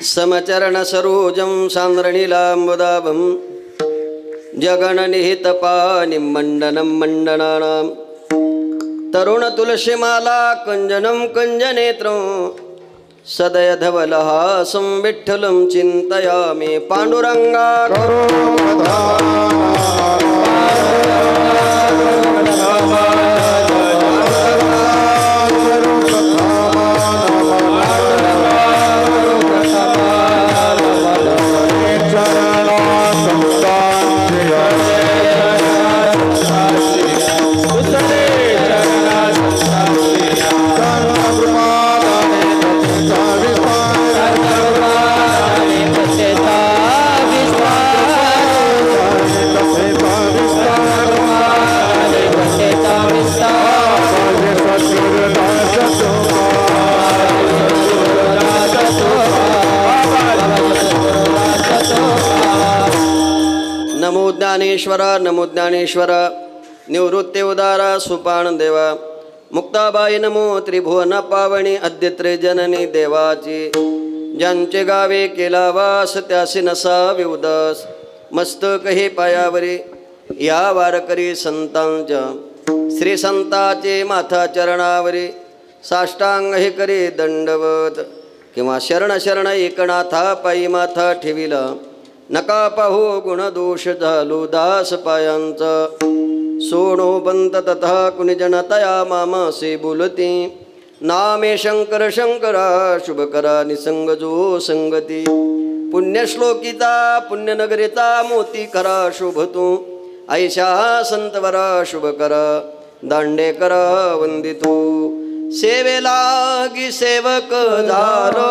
समचरण सरोजं सान्द्रणीलाम्बुदाभं जगन्निहितपाणिं मण्डनं मण्डनानां तरुणतुलसीमाला कुञ्जनं कुञ्जनेत्रं सदयधवलहासं विठ्ठलं चिन्तयामि पाण्डुरङ्गा नमो ज्ञानेश्वर निवृत्ते उदारा सुपान देवा मुक्ताबाई नमो त्रिभुवन पावनी अद्यत्रे जननी देवाची ज्यांचे गावे केला वास त्यासी नसावे उदास मस्तक हे पायावरी या वारकरी संतांच्या श्री संताचे माथा चरणावरी साष्टांग हे करी दंडवत किंवा शरण शरण एकनाथा पायी माथा ठेविला नका पाहू गुणदोष झालो दास पायांचा सोनो बंत तथा कुनिजनतया मामासे बोलती नामे शंकर शंकरा शुभ करा निसंग जो संगती पुण्यश्लोकीचा पुण्यनगरीचा मोती करा शोभतो ऐशा संतवरा शुभ करा दांडे करा वंदितो सेवेला गी सेवक झालो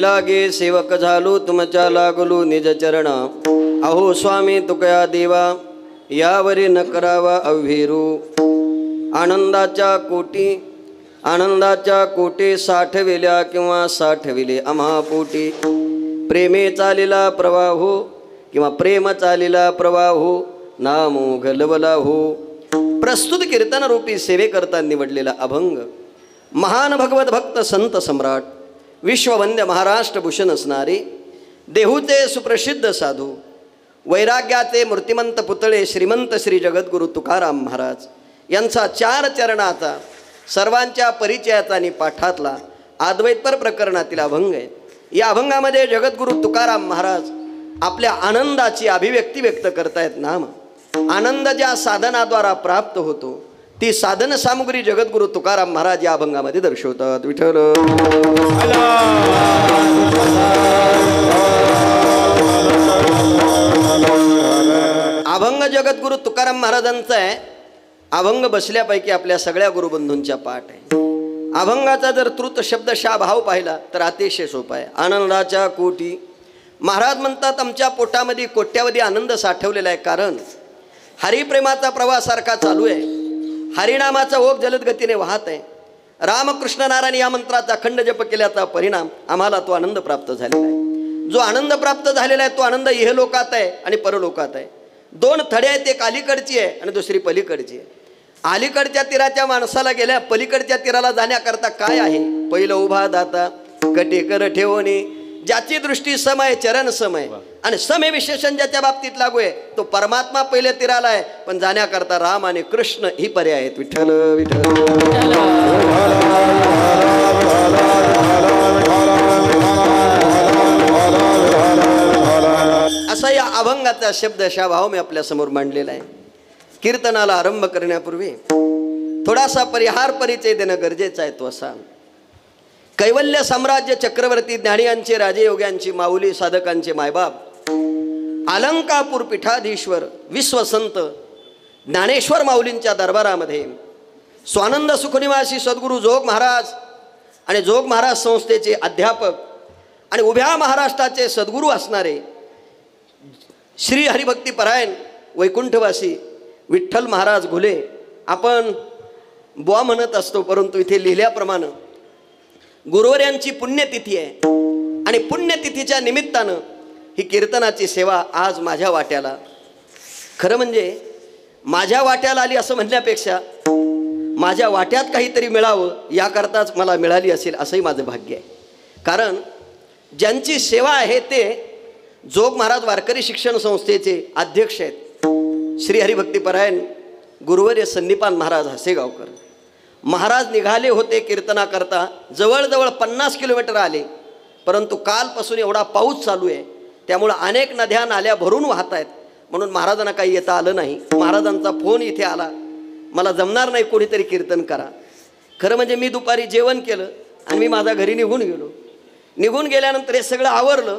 लागे सेवक झालो तुमच्या लागलो निज चरण अहो स्वामी तुकया देवा यावरी न करावा अव्हेरू आनंदाच्या कोटी साठविल्या किंवा साठविले आम्हा पोटी प्रेमे चालिला प्रवाहो किंवा प्रेम चालिला प्रवाहो नामो घलवला हो प्रस्तुत कीर्तन रूपी सेवेकरता निवडलेला अभंग महान भगवत भक्त संत सम्राट विश्ववंद्य महाराष्ट्र भूषण असणारे देहूचे सुप्रसिद्ध साधू वैराग्याचे मूर्तिमंत पुतळे श्रीमंत श्री जगद्गुरु तुकाराम महाराज यांचा 4 चरणाचा सर्वांच्या परिचयाचा आणि पाठातला अद्वैतपर प्रकरणातील अभंग आहे। या अभंगामध्ये जगद्गुरु तुकाराम महाराज आपल्या आनंदाची अभिव्यक्ती व्यक्त करतायत। नाम आनंद ज्या साधनाद्वारा प्राप्त होतो ती साधन सामुग्री जगद्गुरु तुकाराम महाराज या अभंगामध्ये दर्शवतात। विठ्ठल अभंग जगद्गुरु तुकाराम महाराजांचा आहे। अभंग बसल्यापैकी आपल्या सगळ्या गुरुबंधूंच्या पाठ आहे। अभंगाचा जर तृत शब्दशः भाव पाहिला तर अतिशय सोपा आहे। आनंदाच्या कोटी महाराज म्हणतात आमच्या पोटामध्ये कोट्यावधी आनंद साठवलेला आहे, कारण हरिप्रेमाचा प्रवास सारखा चालू आहे। हरिनामाचा ओघ जलद गतीने वाहत आहे. रामकृष्ण नारायण या मंत्राचा अखंड जप केल्याचा परिणाम आम्हाला तो आनंद प्राप्त झालेला आहे. जो आनंद प्राप्त झालेला आहे तो आनंद इहलोकात आहे आणि परलोकात आहे. दोन थडे आहेत, एक अलीकडची आहे आणि दुसरी पलीकडची आहे. अलीकडच्या तीराच्या माणसाला गेल्या पलीकडच्या तीराला जाण्याकरता काय आहे? पहिलं उभा दाता कटेकर ठेवणे, ज्याची दृष्टी समय चरण समय आणि समय विशेषण ज्याच्या बाबतीत लागू आहे तो परमात्मा पहिल्या तीराला आहे. पण जाण्याकरता राम आणि कृष्ण ही पर्याय आहेत. विठ्ठल विठ्ठल असा या अभंगाचा शब्दशः भाव मी आपल्या समोर मांडलेला आहे. कीर्तनाला आरंभ करण्यापूर्वी थोडासा परिहार परिचय देणं गरजेचं आहे. तो असा: कैवल्य साम्राज्य चक्रवर्ती ज्ञानियांचे राजयोग्यांची माऊली साधकांचे मायबाप अलंकापूर पीठाधीश्वर विश्वसंत ज्ञानेश्वर माऊलींच्या दरबारामध्ये स्वानंद सुखनिवासी सद्गुरू जोग महाराज आणि जोग महाराज संस्थेचे अध्यापक आणि उभ्या महाराष्ट्राचे सद्गुरू असणारे श्री हरिभक्तीपरायण वैकुंठवासी विठ्ठल महाराज घुले, आपण बुवा म्हणत असतो परंतु इथे लिहिल्याप्रमाणे गुरुवर्यांची पुण्यतिथी आहे आणि पुण्यतिथीच्या निमित्तानं ही कीर्तनाची सेवा आज माझ्या वाट्याला, खरं म्हणजे माझ्या वाट्याला आली असं म्हणण्यापेक्षा माझ्या वाट्यात काहीतरी मिळावं याकरताच मला मिळाली असेल असंही माझं भाग्य आहे. कारण ज्यांची सेवा आहे ते जोग महाराज वारकरी शिक्षण संस्थेचे अध्यक्ष आहेत श्री हरिभक्तीपरायण गुरुवर्य संदीपान महाराज हसेगावकर. महाराज निघाले होते कीर्तनाकरता, जवळजवळ 50 किलोमीटर आले, परंतु कालपासून एवढा पाऊस चालू आहे त्यामुळं अनेक नद्या नाल्या भरून वाहत आहेत म्हणून महाराजांना काही येता आलं नाही. महाराजांचा फोन इथे आला, मला जमणार नाही, कोणीतरी कीर्तन करा. खरं म्हणजे मी दुपारी जेवण केलं आणि मी माझ्या घरी निघून गेलो. निघून गेल्यानंतर हे सगळं आवरलं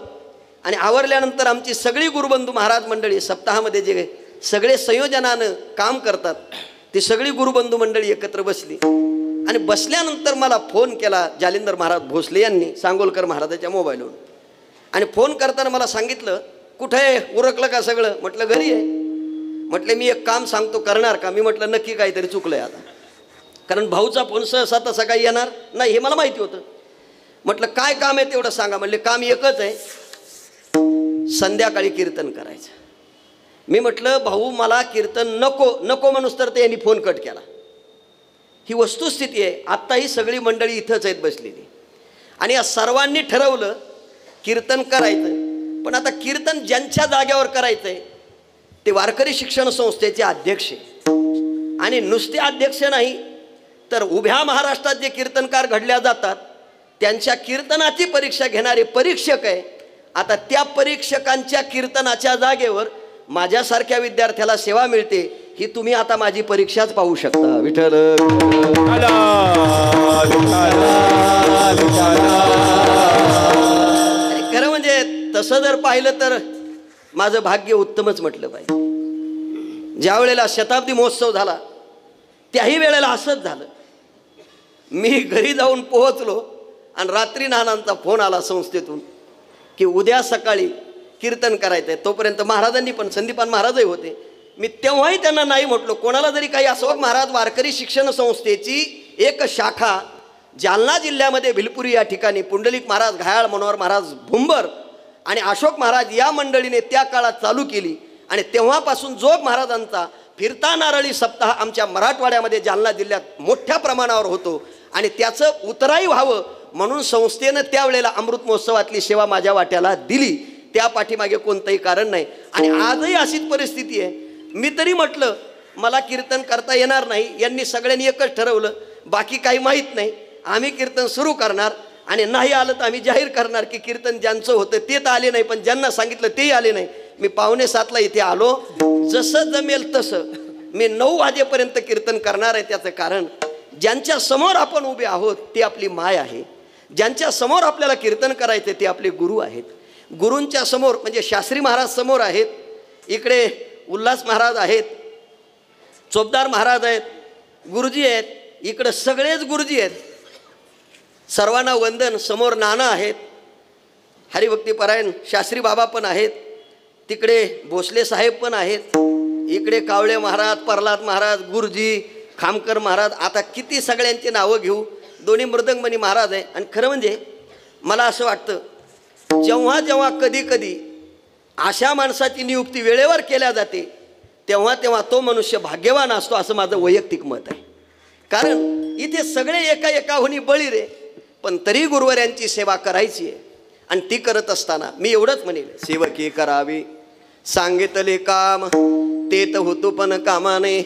आणि आवरल्यानंतर आमची सगळी गुरुबंधू महाराज मंडळी सप्ताहामध्ये जे सगळे संयोजनानं काम करतात ती सगळी गुरुबंधू मंडळी एकत्र बसली आणि बसल्यानंतर मला फोन केला जालिंदर महाराज भोसले यांनी सांगोलकर महाराजाच्या मोबाईलवरून. आणि फोन करताना मला सांगितलं, कुठे आहे, उरकलं का सगळं? म्हटलं घरी आहे. म्हटलं मी एक काम सांगतो, करणार का? मी म्हटलं नक्की, काहीतरी चुकलं आहे आता, कारण भाऊचा फोन सहसा तसा काही येणार नाही हे मला माहिती होतं. म्हटलं काय काम आहे तेवढं सांगा. म्हणले काम एकच आहे, संध्याकाळी कीर्तन करायचं. मी म्हटलं भाऊ मला कीर्तन नको नको म्हणूस तर ते यांनी फोन कट केला. ही वस्तुस्थिती आहे. आत्ता ही सगळी मंडळी इथंच आहेत बसलेली आणि या सर्वांनी ठरवलं कीर्तन करायचं. पण आता कीर्तन ज्यांच्या जाग्यावर करायचं आहे ते वारकरी शिक्षण संस्थेचे अध्यक्ष आणि नुसते अध्यक्ष नाही तर उभ्या महाराष्ट्रात जे कीर्तनकार घडल्या जातात त्यांच्या कीर्तनाची परीक्षा घेणारे परीक्षक आहे. आता त्या परीक्षकांच्या कीर्तनाच्या जागेवर माझ्यासारख्या विद्यार्थ्याला सेवा मिळते ही तुम्ही आता माझी परीक्षाच पाहू शकता. विठ्ठल खरं म्हणजे तसं जर पाहिलं तर माझं भाग्य उत्तमच म्हटलं पाहिजे. ज्या वेळेला शताब्दी महोत्सव झाला त्याही वेळेला असंच झालं. मी घरी जाऊन पोहोचलो आणि रात्री नानांचा फोन आला संस्थेतून की उद्या सकाळी कीर्तन करायचं आहे. तोपर्यंत महाराजांनी पण संदीपान महाराजही होते. मी तेव्हाही त्यांना नाही म्हटलो, कोणाला जरी काही असो. महाराज वारकरी शिक्षण संस्थेची एक शाखा जालना जिल्ह्यामध्ये भिलपुरी या ठिकाणी पुंडलिक महाराज घायाळ, मनोहर महाराज भुंबर आणि अशोक महाराज या मंडळीने त्या काळात चालू केली आणि तेव्हापासून जोग महाराजांचा फिरता नारळी सप्ताह आमच्या मराठवाड्यामध्ये जालना जिल्ह्यात मोठ्या प्रमाणावर होतो आणि त्याचं उतराई व्हावं म्हणून संस्थेनं त्यावेळेला अमृत महोत्सवातली सेवा माझ्या वाट्याला दिली. त्या पाठीमागे कोणतंही कारण नाही आणि आजही अशीच परिस्थिती आहे. मी तरी म्हटलं मला कीर्तन करता येणार नाही, यांनी सगळ्यांनी एकच ठरवलं बाकी काही माहीत नाही, आम्ही कीर्तन सुरू करणार आणि नाही आलं तर आम्ही जाहीर करणार की कीर्तन ज्यांचं होतं ते तर आले नाही पण ज्यांना सांगितलं तेही आले नाही. मी 6:45 इथे आलो. जसं जमेल तसं मी 9 वाजेपर्यंत कीर्तन करणार आहे. त्याचं कारण ज्यांच्या समोर आपण उभे आहोत ते आपली माय आहे, ज्यांच्या समोर आपल्याला कीर्तन करायचे ते आपले गुरु आहेत. गुरूंच्या समोर म्हणजे शास्त्री महाराज समोर आहेत, इकडे उल्हास महाराज आहेत, चोपदार महाराज आहेत, गुरुजी आहेत, इकडं सगळेच गुरुजी आहेत. सर्वांना वंदन. समोर नाना आहेत, हरिभक्तीपरायण शास्त्री बाबा पण आहेत, तिकडे भोसले साहेब पण आहेत, इकडे कावळे महाराज, प्रल्हाद महाराज, गुरुजी खामकर महाराज, आता किती सगळ्यांची नावं घेऊ, दोन्ही मृदंगमणी महाराज आहे. आणि खरं म्हणजे मला असं वाटतं जेव्हा जेव्हा कधी कधी अशा माणसाची नियुक्ती वेळेवर केल्या जाते तेव्हा तेव्हा तो मनुष्य भाग्यवान असतो, असं माझं वैयक्तिक मत आहे. कारण इथे सगळे एका एकाहुनी बळी रे, पण तरी गुरुवर्यांची सेवा करायची आहे. आणि ती करत असताना मी एवढंच म्हणेल, सेवकी करावी सांगितले काम ते तर होतो पण कामाने.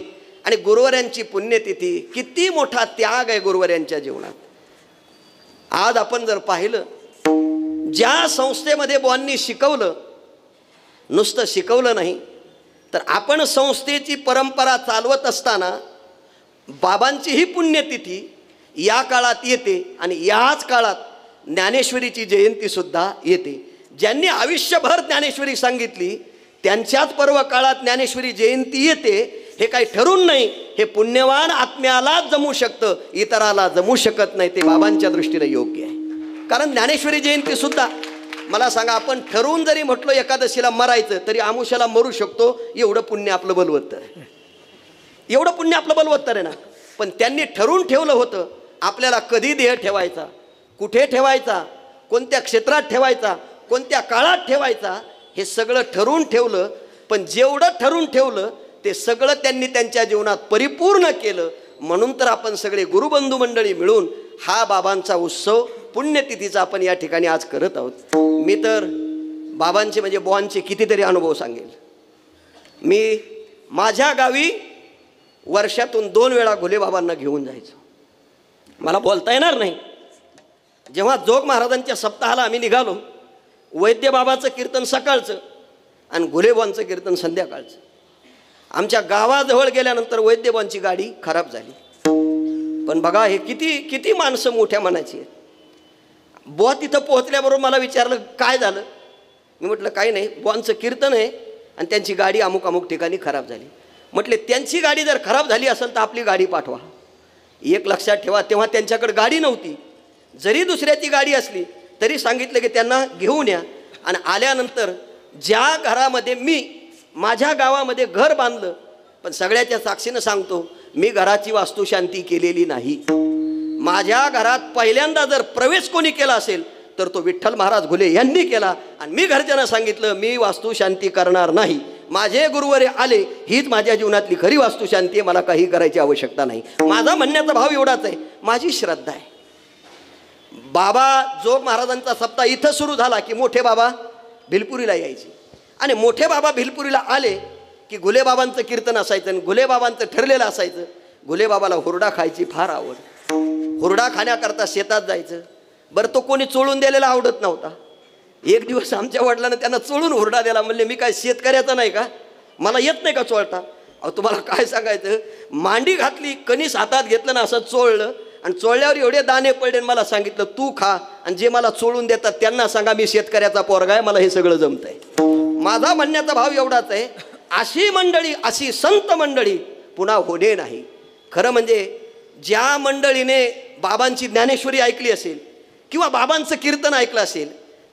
आणि गुरुवर्यांची पुण्यतिथी, किती मोठा त्याग आहे गुरुवर्यांच्या जीवनात. आज आपण जर पाहिलं, ज्या संस्थेमध्ये बुवांनी शिकवलं, नुसतं शिकवलं नाही तर आपण संस्थेची परंपरा चालवत असताना बाबांची ही पुण्यतिथी या काळात येते. आणि याच काळात ज्ञानेश्वरीची जयंतीसुद्धा येते. ज्यांनी आयुष्यभर ज्ञानेश्वरी सांगितली त्यांच्याच पर्व काळात ज्ञानेश्वरी जयंती येते. हे काही ठरून नाही, हे पुण्यवान आत्म्यालाच जमू शकतं, इतराला जमू शकत नाही. ते बाबांच्या दृष्टीने योग्य आहे. कारण ज्ञानेश्वरी जयंतीसुद्धा मला सांगा, आपण ठरवून जरी म्हटलं एकादशीला मरायचं तरी आमुष्याला मरू शकतो. एवढं पुण्य आपलं बलवत्तर आहे, एवढं पुण्य आपलं बलवत्तर आहे ना. पण त्यांनी ठरवून ठेवलं होतं आपल्याला कधी देह ठेवायचा, कुठे ठेवायचा, कोणत्या क्षेत्रात ठेवायचा, कोणत्या काळात ठेवायचा, हे सगळं ठरवून ठेवलं. पण जेवढं ठरवून ठेवलं ते सगळं त्यांनी त्यांच्या जीवनात परिपूर्ण केलं. म्हणून तर आपण सगळे गुरुबंधू मंडळी मिळून हा बाबांचा उत्सव पुण्यतिथीचा आपण या ठिकाणी आज करत आहोत. मी तर बाबांचे म्हणजे बुवांचे कितीतरी अनुभव सांगेल. मी माझ्या गावी वर्षातून 2 वेळा घुलेबाबांना घेऊन जायचो. मला बोलता येणार नाही. जेव्हा जोग महाराजांच्या सप्ताहाला आम्ही निघालो, वैद्यबाबाचं कीर्तन सकाळचं आणि घुलेबाबांचं कीर्तन संध्याकाळचं. आमच्या गावाजवळ गेल्यानंतर वैद्यबाबांची गाडी खराब झाली. पण बघा हे किती किती माणसं मोठ्या मनाची आहेत. बुवा तिथं पोहोचल्याबरोबर मला विचारलं काय झालं. मी म्हटलं काही नाही, बुवांचं कीर्तन आहे आणि त्यांची गाडी अमुक अमुक ठिकाणी खराब झाली. म्हटले त्यांची गाडी जर खराब झाली असेल तर आपली गाडी पाठवा. एक लक्षात ठेवा, तेव्हा त्यांच्याकडे गाडी नव्हती. जरी दुसऱ्याची गाडी असली तरी सांगितलं की त्यांना घेऊन या. आणि आल्यानंतर ज्या घरामध्ये मी माझ्या गावामध्ये घर बांधलं, पण सगळ्याच्या साक्षीनं सांगतो मी घराची वास्तुशांती केलेली नाही. माझ्या घरात पहिल्यांदा जर प्रवेश कोणी केला असेल तर तो विठ्ठल महाराज घुले यांनी केला. आणि मी घरच्यांना सांगितलं मी वास्तुशांती करणार नाही. माझे गुरुवारे आले, हीच माझ्या जीवनातली खरी वास्तुशांती आहे, मला काही करायची आवश्यकता नाही. माझा म्हणण्याचा भाव एवढाच आहे, माझी श्रद्धा आहे. बाबा जोग महाराजांचा सप्ताह इथं सुरू झाला की मोठे बाबा भिलपुरीला यायचे. आणि मोठे बाबा भिलपुरीला आले की घुलेबाबांचं कीर्तन असायचं आणि घुलेबाबांचं ठरलेलं असायचं. घुलेबाबाला हुरडा खायची फार आवड. हुरडा खाण्याकरता शेतात जायचं. बरं तो कोणी चोळून द्यायला आवडत नव्हता. एक दिवस आमच्या वडिलांना त्यांना चोळून हुरडा दिला. म्हणले मी काय शेतकऱ्याचा नाही का, मला येत नाही का चोळता. अहो तुम्हाला काय सांगायचं, मांडी घातली, कणीस हातात घेतलं ना असं चोळलं आणि चोळल्यावर एवढे दाणे पडले. मला सांगितलं तू खा आणि जे मला चोळून देतात त्यांना सांगा मी शेतकऱ्याचा पोरगा आहे, मला हे सगळं जमतंय. माझा म्हणण्याचा भाव एवढाच आहे, अशी मंडळी, अशी संत मंडळी पुन्हा होणे नाही. खरं म्हणजे ज्या मंडळीने बाबांची ज्ञानेश्वरी ऐकली असेल किंवा बाबांचं कीर्तन ऐकलं असेल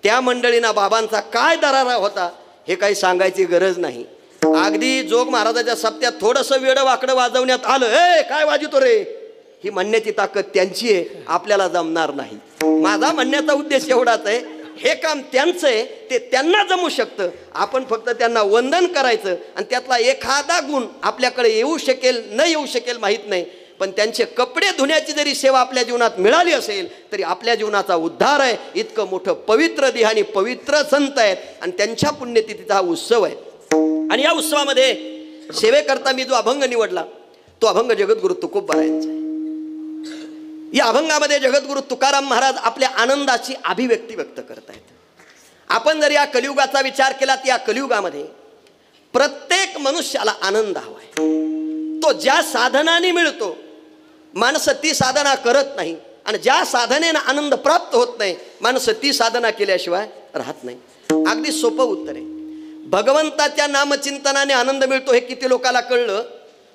त्या मंडळींना बाबांचा काय दरारा होता हे काही सांगायची गरज नाही. अगदी जोग महाराजाच्या सप्त्यात थोडंसं वेडं वाकडं वाजवण्यात आलं, ए काय वाजवतो रे, ही म्हणण्याची ताकद त्यांची आहे, आपल्याला जमणार नाही. माझा म्हणण्याचा उद्देश एवढाच आहे, हे काम त्यांचं आहे, ते त्यांना जमू शकतं. आपण फक्त त्यांना वंदन करायचं आणि त्यातला एखादा गुण आपल्याकडे येऊ शकेल न येऊ शकेल माहीत नाही, पण त्यांचे कपडे धुण्याची जरी सेवा आपल्या जीवनात मिळाली असेल तरी आपल्या जीवनाचा उद्धार आहे. इतकं मोठं पवित्र देहानी पवित्र संत आहेत आणि त्यांच्या पुण्यतिथीचा हा उत्सव आहे. आणि या उत्सवामध्ये सेवेकरता मी जो अभंग निवडला तो अभंग जगद्गुरु तुकोबारायांचा आहे. या अभंगामध्ये जगद्गुरु तुकाराम महाराज आपल्या आनंदाची अभिव्यक्ती व्यक्त करत आहेत. आपण जर या कलियुगाचा विचार केला तर या कलियुगामध्ये प्रत्येक मनुष्याला आनंद हवा आहे. तो ज्या साधनाने मिळतो, माणसं ती साधना करत नाही आणि ज्या साधनेनं आनंद प्राप्त होत नाही माणसं ती साधना केल्याशिवाय राहत नाही. अगदी सोपं उत्तर आहे. भगवंताच्या नामचिंतनाने आनंद मिळतो हे किती लोकाला कळलं.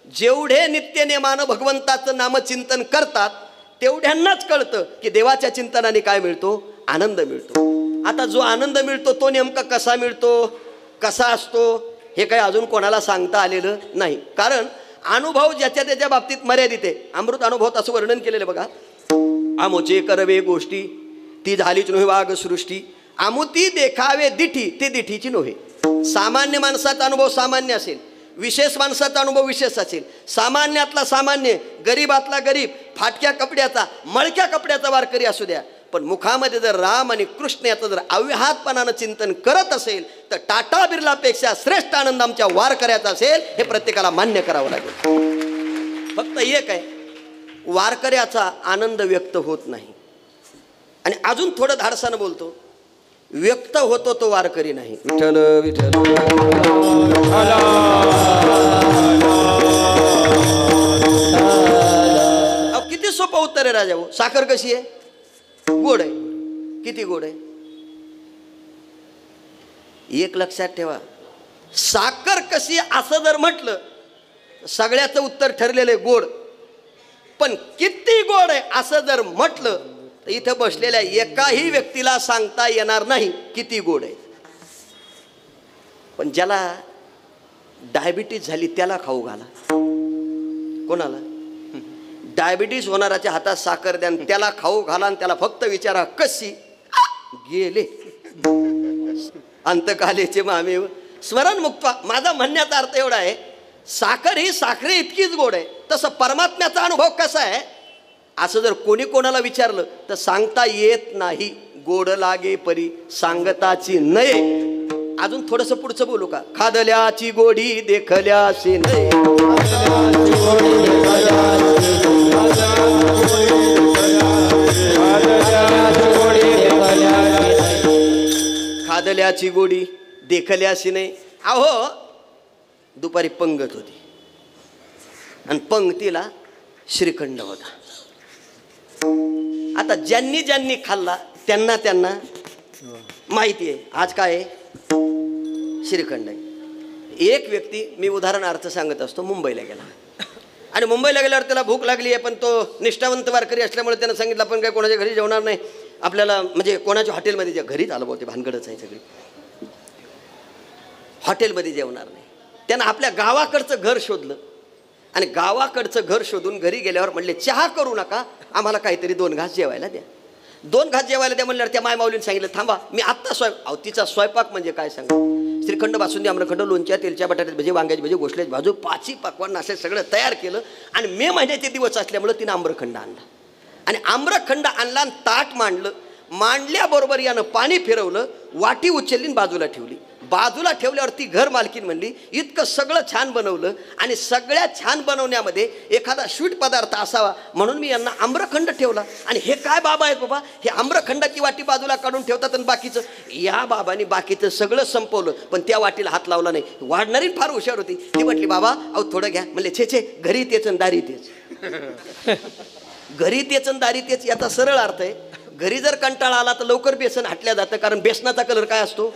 जेवढे नित्यनेमानं भगवंताचं नामचिंतन करतात तेवढ्यांनाच कळतं की देवाच्या चिंतनाने काय मिळतो, आनंद मिळतो. आता जो आनंद मिळतो तो नेमका कसा मिळतो, कसा असतो हे काही अजून कोणाला सांगता आलेलं नाही. कारण अनुभव ज्याच्या त्याच्या बाबतीत मर्यादित आहे. अमृत अनुभवात असं वर्णन केलेलं बघा. आमोचे करवे गोष्टी ती झालीच नव्हे वाघ सृष्टी, आमुती देखावे दिठी ते दिठीची नव्हे. सामान्य माणसाचा अनुभव सामान्य असेल, विशेष माणसाचा अनुभव विशेष असेल. सामान्यातला सामान्य, गरीबातला गरीब, फाटक्या कपड्याचा मळक्या कपड्याचा वारकरी असू द्या, पण मुखामध्ये जर राम आणि कृष्ण याचं जर अव्याहतपणानं चिंतन करत असेल तर टाटा बिर्लापेक्षा श्रेष्ठ आनंद आमच्या वारकऱ्याचा असेल, हे प्रत्येकाला मान्य करावं लागेल. फक्त एक आहे, वारकऱ्याचा आनंद व्यक्त होत नाही. आणि अजून थोडं धाडसानं बोलतो, व्यक्त होतो तो वारकरी नाही. विठ्ठल विठ्ठल. किती सोपं उत्तर आहे राजा भाऊ. साखर कशी आहे? गोड आहे. किती गोड आहे? एक लक्षात ठेवा, साखर कशी असं जर म्हटलं सगळ्याचं उत्तर ठरलेलं आहे गोड. पण किती गोड आहे असं जर म्हटलं तर इथं बसलेल्या एकाही व्यक्तीला सांगता येणार नाही किती गोड आहे. पण ज्याला डायबिटीज झाली त्याला खाऊ घाला. कोणाला? डायबिटीज होणाऱ्याच्या हातात साखर द्या, त्याला खाऊ घाला आणि त्याला फक्त विचारा कशी. गेले अंतकालेचे मामे स्मरण मुक्त. माझा म्हणण्याचा अर्थ एवढा आहे, साखर ही साखरे इतकीच गोड आहे. तसं परमात्म्याचा अनुभव कसा आहे असं जर कोणी कोणाला विचारलं तर सांगता येत नाही. गोड लागे परी सांगताची नये. अजून थोडंसं पुढचं बोलू का? खादल्याची गोडी देखल्याशी नये. खादल्याची गोडी देखल्याशी नाही. अहो दुपारी पंगत होती आणि पंगतीला श्रीखंड होता. आता ज्यांनी ज्यांनी खाल्ला त्यांना त्यांना माहिती आहे आज काय आहे. श्रीखंड आहे. एक व्यक्ती, मी उदाहरणार्थ सांगत असतो, मुंबईला गेला आणि मुंबईला गेल्यावर त्याला भूक लागली आहे, पण तो निष्ठावंत वारकरी असल्यामुळे त्यानं सांगितलं आपण काय कोणाच्या घरी जेवणार नाही, आपल्याला म्हणजे कोणाच्या हॉटेलमध्ये जे घरीच आलं होते, भानगडच आहे सगळी, हॉटेलमध्ये जेवणार नाही. त्यानं आपल्या गावाकडचं घर शोधलं आणि गावाकडचं घर शोधून घरी गेल्यावर म्हणले चहा करू नका, आम्हाला काहीतरी 2 घास जेवायला द्या. 2 घास जेवायला द्या म्हणल्यावर त्या मायमाऊलीने सांगितलं थांबा मी आत्ता तिचा स्वयंपाक म्हणजे काय सांगा. श्रीखंड, बासुंदी, आम्रखंड, लोणच्या, तेलच्या, बटाट्याची भजी, वांग्याची भजी, घोसल्याची भाजू, 5ही पक्वान्न असे सगळं तयार केलं. आणि मे महिन्याचे दिवस असल्यामुळं तिनं आम्रखंड आणला आणि आम्रखंड आणला आणि ताट मांडलं. मांडल्याबरोबर यानं पाणी फिरवलं, वाटी उचलली आणि बाजूला ठेवली. बाजूला ठेवल्यावर ती घर मालकीन म्हणली इतकं सगळं छान बनवलं आणि सगळ्या छान बनवण्यामध्ये एखादा स्वीट पदार्थ असावा म्हणून मी यांना आम्रखंड ठेवला. आणि हे काय बाबा आहेत बाबा, हे आम्रखंडाची वाटी बाजूला काढून ठेवतात आणि बाकीचं. या बाबांनी बाकीचं सगळं संपवलं पण त्या वाटीला हात लावला नाही. वाढणारी फार हुशार होती. ती म्हटली बाबा अहो थोडं घ्या. म्हणले छे छे, घरी तेच आणि दारी तेच. घरी तेच आणि दारी तेच याचा सरळ अर्थ आहे, घरी जर कंटाळा आला तर लवकर बेसन हाटल्या जातं, कारण बेसनाचा कलर काय असतो?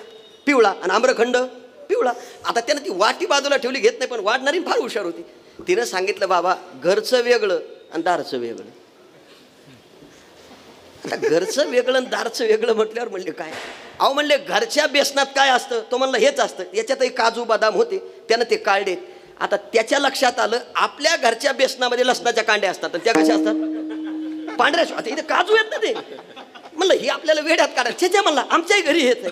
पिवळा, आणि आम्रखंड पिवळा. आता त्यानं ती वाटी बाजूला ठेवली, घेत नाही. पण वाढणारी फार हुशार होती. तिनं सांगितलं बाबा घरचं वेगळं आणि दारचं वेगळं. आता घरचं वेगळं आणि दारचं वेगळं म्हटल्यावर म्हणले काय? अहो म्हणले घरच्या बेसनात काय असतं? तो म्हणलं हेच असतं, याच्यातही काजू बदाम होते, त्यानं ते काढलेत. आता त्याच्या लक्षात आलं आपल्या घरच्या बेसनामध्ये लसणाच्या कांड्या असतात आणि त्या कशा असतात? पांढऱ्या. आता इथे काजू येत ना ते. म्हणलं ही आपल्याला वेड्यात काढायला. छे म्हणला आमच्याही घरी हेच आहे.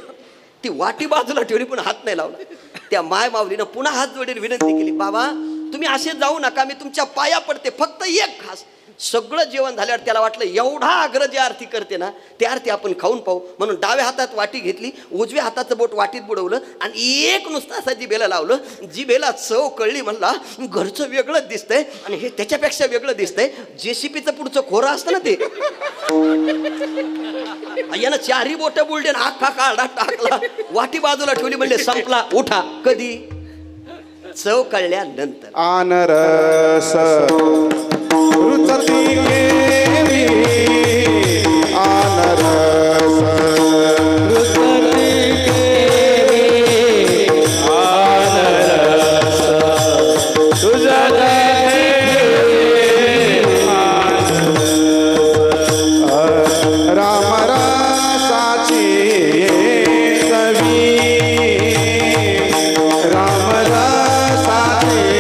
ती वाटी बाजूला ठेवली पण हात नाही लावला. त्या माय माऊलीनं पुन्हा हात जोडून विनंती केली बाबा तुम्ही असे जाऊ नका, मी तुमच्या पाया पडते, फक्त एक घास. सगळं जेवण झाल्यावर त्याला वाटलं एवढा आग्रह जे आरती करते ना ते आरती आपण खाऊन पाहू म्हणून डाव्या हातात वाटी घेतली, उजव्या हाताचं बोट वाटीत बुडवलं आणि एक नुसतं असं जिभेला लावलं. जिभेला चव कळली. म्हणला घरचं वेगळंच दिसतंय आणि हे त्याच्यापेक्षा वेगळं दिसतंय. जेसीपीचं पुढचं खोरं असतं ना ते, यानं 4ही बोट बुलडे अख्खा काढा टाकला, वाटी बाजूला ठेवली. म्हणले संपला, उठा. कधी? चव कळल्यानंतर. आनरस रुचती केवी, आनरस रुचती केवी, आनरस तुझा राम रसाची सवी, राम रसाची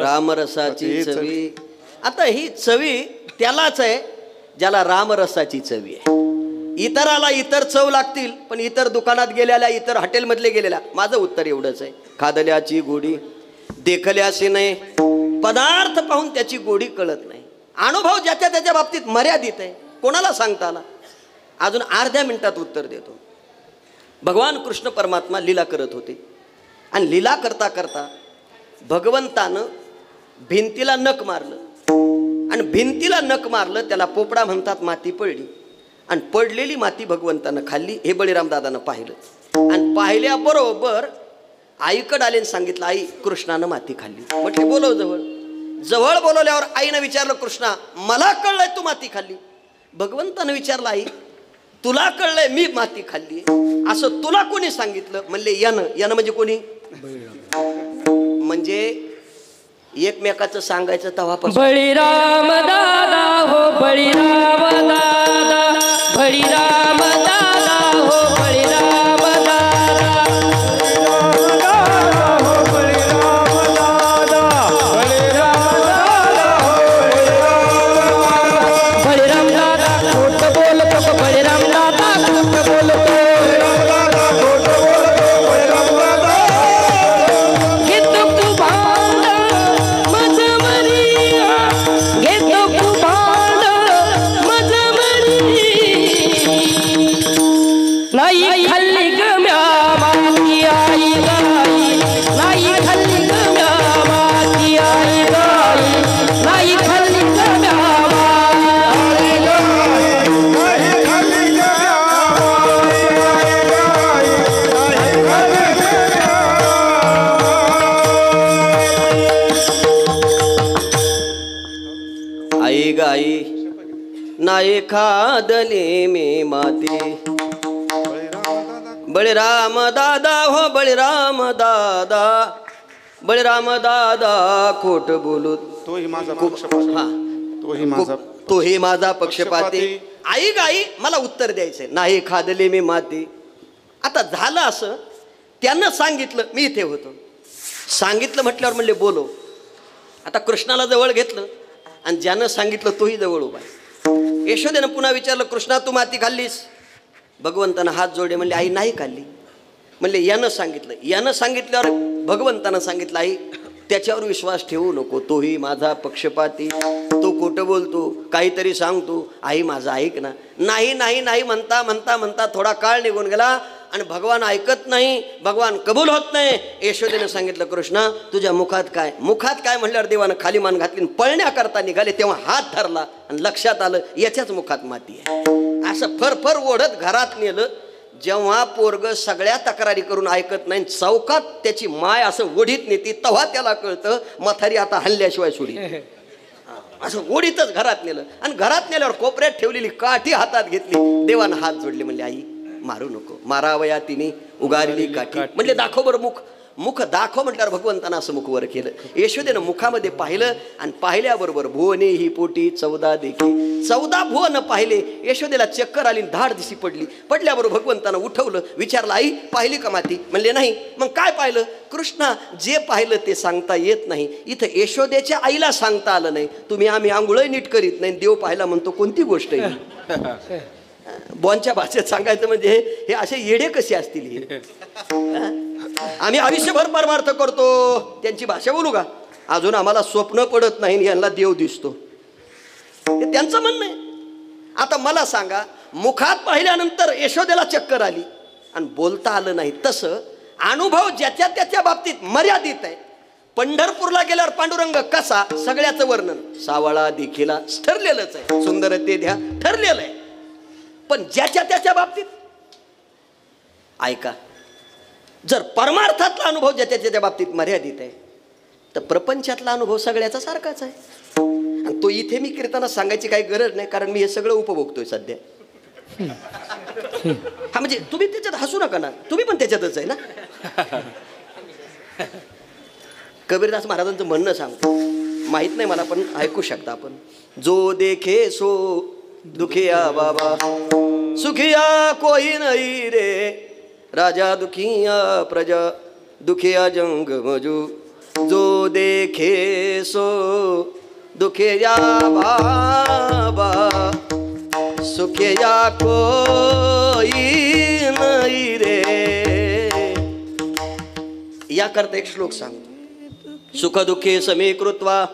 रामरसाची चवी. आता ही चवी त्यालाच आहे ज्याला रामरसाची चवी आहे. इतराला इतर चव लागतील, पण इतर दुकानात गेलेल्या, इतर हॉटेलमधले गेलेल्या, माझं उत्तर एवढंच आहे, खादल्याची गोडी देखल्याशी नाही, पदार्थ पाहून त्याची गोडी कळत नाही. अनुभव ज्याच्या त्याच्या बाबतीत मर्यादित आहे, कोणाला सांगता आला. अजून अर्ध्या मिनिटात उत्तर देतो. भगवान कृष्ण परमात्मा लीला करत होते आणि लीला करता करता भगवंतानं भिंतीला नख मारलं आणि भिंतीला नख मारलं, त्याला पोपडा म्हणतात. माती पडली आणि पडलेली माती भगवंतानं खाल्ली. हे बळीराम दादानं पाहिलं आणि पाहिल्याबरोबर आईकडे आले आणि सांगितलं, आई कृष्णानं माती खाल्ली. म्हटले बोलव जवळ. जवळ बोलवल्यावर आईनं विचारलं, कृष्णा मला कळलंय तू माती खाल्ली. भगवंतानं विचारलं, आई तुला कळलंय मी माती खाल्ली, असं तुला कोणी सांगितलं. म्हणले यानं. यानं म्हणजे कोणी? म्हणजे एकमेकाचं सांगायचं तेव्हापासून. बळीराम दादा हो बळीराम दादा, बळीराम दादा हो बळीराम दादा, बळीराम दादा खोट बोलतो, बळीराम दादा खोट बोलतो. नाही खाल्ली ग म्या माती आई गाई, नाही खाल्ली ग म्या माती आई गाई, नाही खाल्ली ग म्या माती आई गाई नाही खादली मी माती. बळीराम दादा हो बळीराम दादा, बळीराम दादा खोट बोलूत. तोही माझा हा तोही माझा तोही माझा पक्षपाती. आई गाई मला उत्तर द्यायचंय, नाही खादली मी माती. आता झालं असं, त्यानं सांगितलं, मी इथे होतो, सांगितलं म्हटल्यावर म्हणले बोलो. आता कृष्णाला जवळ घेतलं आणि ज्यानं सांगितलं तोही जवळ उभा. यशोदेनं पुन्हा विचारलं, कृष्णा तू माती खाल्लीस? भगवंतानं हात जोडले, म्हणले आई नाही खाल्ली. म्हणले यानं सांगितलं. यानं सांगितल्यावर भगवंतानं सांगितलं, आई त्याच्यावर विश्वास ठेवू नको, तोही माझा पक्षपाती, तो खोटं बोलतो, काहीतरी सांगतो. आई माझा ऐक ना. नाही नाही नाही म्हणता म्हणता म्हणता थोडा काळ निघून गेला आणि भगवान ऐकत नाही, भगवान कबूल होत नाही. यशोदेनं सांगितलं, कृष्णा तुझ्या मुखात काय? मुखात काय म्हणल्यावर देवानं खाली मान घातली, पळण्याकरता निघाले तेव्हा हात धरला आणि लक्षात आलं याच्याच मुखात माती आहे. असं फरफर ओढत घरात नेलं. जेव्हा पोरग सगळ्या तक्रारी करून ऐकत नाही, चौकात त्याची माय असं ओढीत नेती, तेव्हा त्याला कळतं म्हातारी आता हल्ल्याशिवाय सोडी. असं ओढीतच घरात नेलं आणि घरात नेल्यावर कोपऱ्यात ठेवलेली काठी हातात घेतली. देवानं हात जोडले, म्हणले आई मारू नको. मारावया तिने उगारली काठी. म्हणले दाखव बरं मुख. मुख दाखव म्हटल्यावर भगवंतानं असं मुख वर केलं. यशोदेनं मुखामध्ये पाहिलं आणि पाहिल्याबरोबर भुवने ही पोटी 14 देखी. 14 भुवन पाहिले. यशोदेला चक्कर आली, धाड दिशी पडली. पडल्याबरोबर भगवंतानं उठवलं, विचारलं आई पाहिली का माती? म्हणले नाही. मग काय पाहिलं? कृष्णा जे पाहिलं ते सांगता येत नाही. इथं यशोदेच्या आईला सांगता आलं नाही. तुम्ही आम्ही आंघोळही नीट करीत नाही, देव पाहायला म्हणतो, कोणती गोष्ट आहे? बॉनच्या भाषेत सांगायचं म्हणजे हे असे येडे कसे असतील हे? आम्ही आयुष्यभर परमार्थ करतो, त्यांची भाषा बोलू का? अजून आम्हाला स्वप्न पडत नाही यांना देव दिसतो, हे त्यांचं म्हणणं आहे. आता मला सांगा, मुखात पाहिल्यानंतर यशोदेला चक्कर आली आणि बोलता आलं नाही, तसं अनुभव ज्याच्या त्याच्या बाबतीत मर्यादित आहे. पंढरपूरला गेल्यावर पांडुरंग कसा, सगळ्याचं वर्णन सावळा देखीला ठरलेलंच आहे, सुंदर ते द्या ठरलेलं आहे. पण ज्याच्या त्याच्या बाबतीत ऐका, जर परमार्थातला अनुभव ज्याच्या त्याच्या बाबतीत मर्यादित आहे तर प्रपंचातला अनुभव सगळ्याचा सारखाच आहे. आणि तो इथे मी कीर्तनात सांगायची काही गरज नाही, कारण मी हे सगळं उपभोगतोय सध्या. हा म्हणजे तुम्ही त्याच्यात हसू नका ना, तुम्ही पण त्याच्यातच आहे ना. कबीरदास महाराजांचं म्हणणं सांगतो, माहित नाही मला पण ऐकू शकता आपण. जो देखे सो दुखिया बाबा, सुखिया कोई नहीं रे, राजा दुखिया प्रजा, दुखिया जंग मजू. जो देखे सो दुखिया बाबा, सुखिया कोई नहीं रे. याकरता एक श्लोक सांगतो. सुख दुःखे समे कृत्वा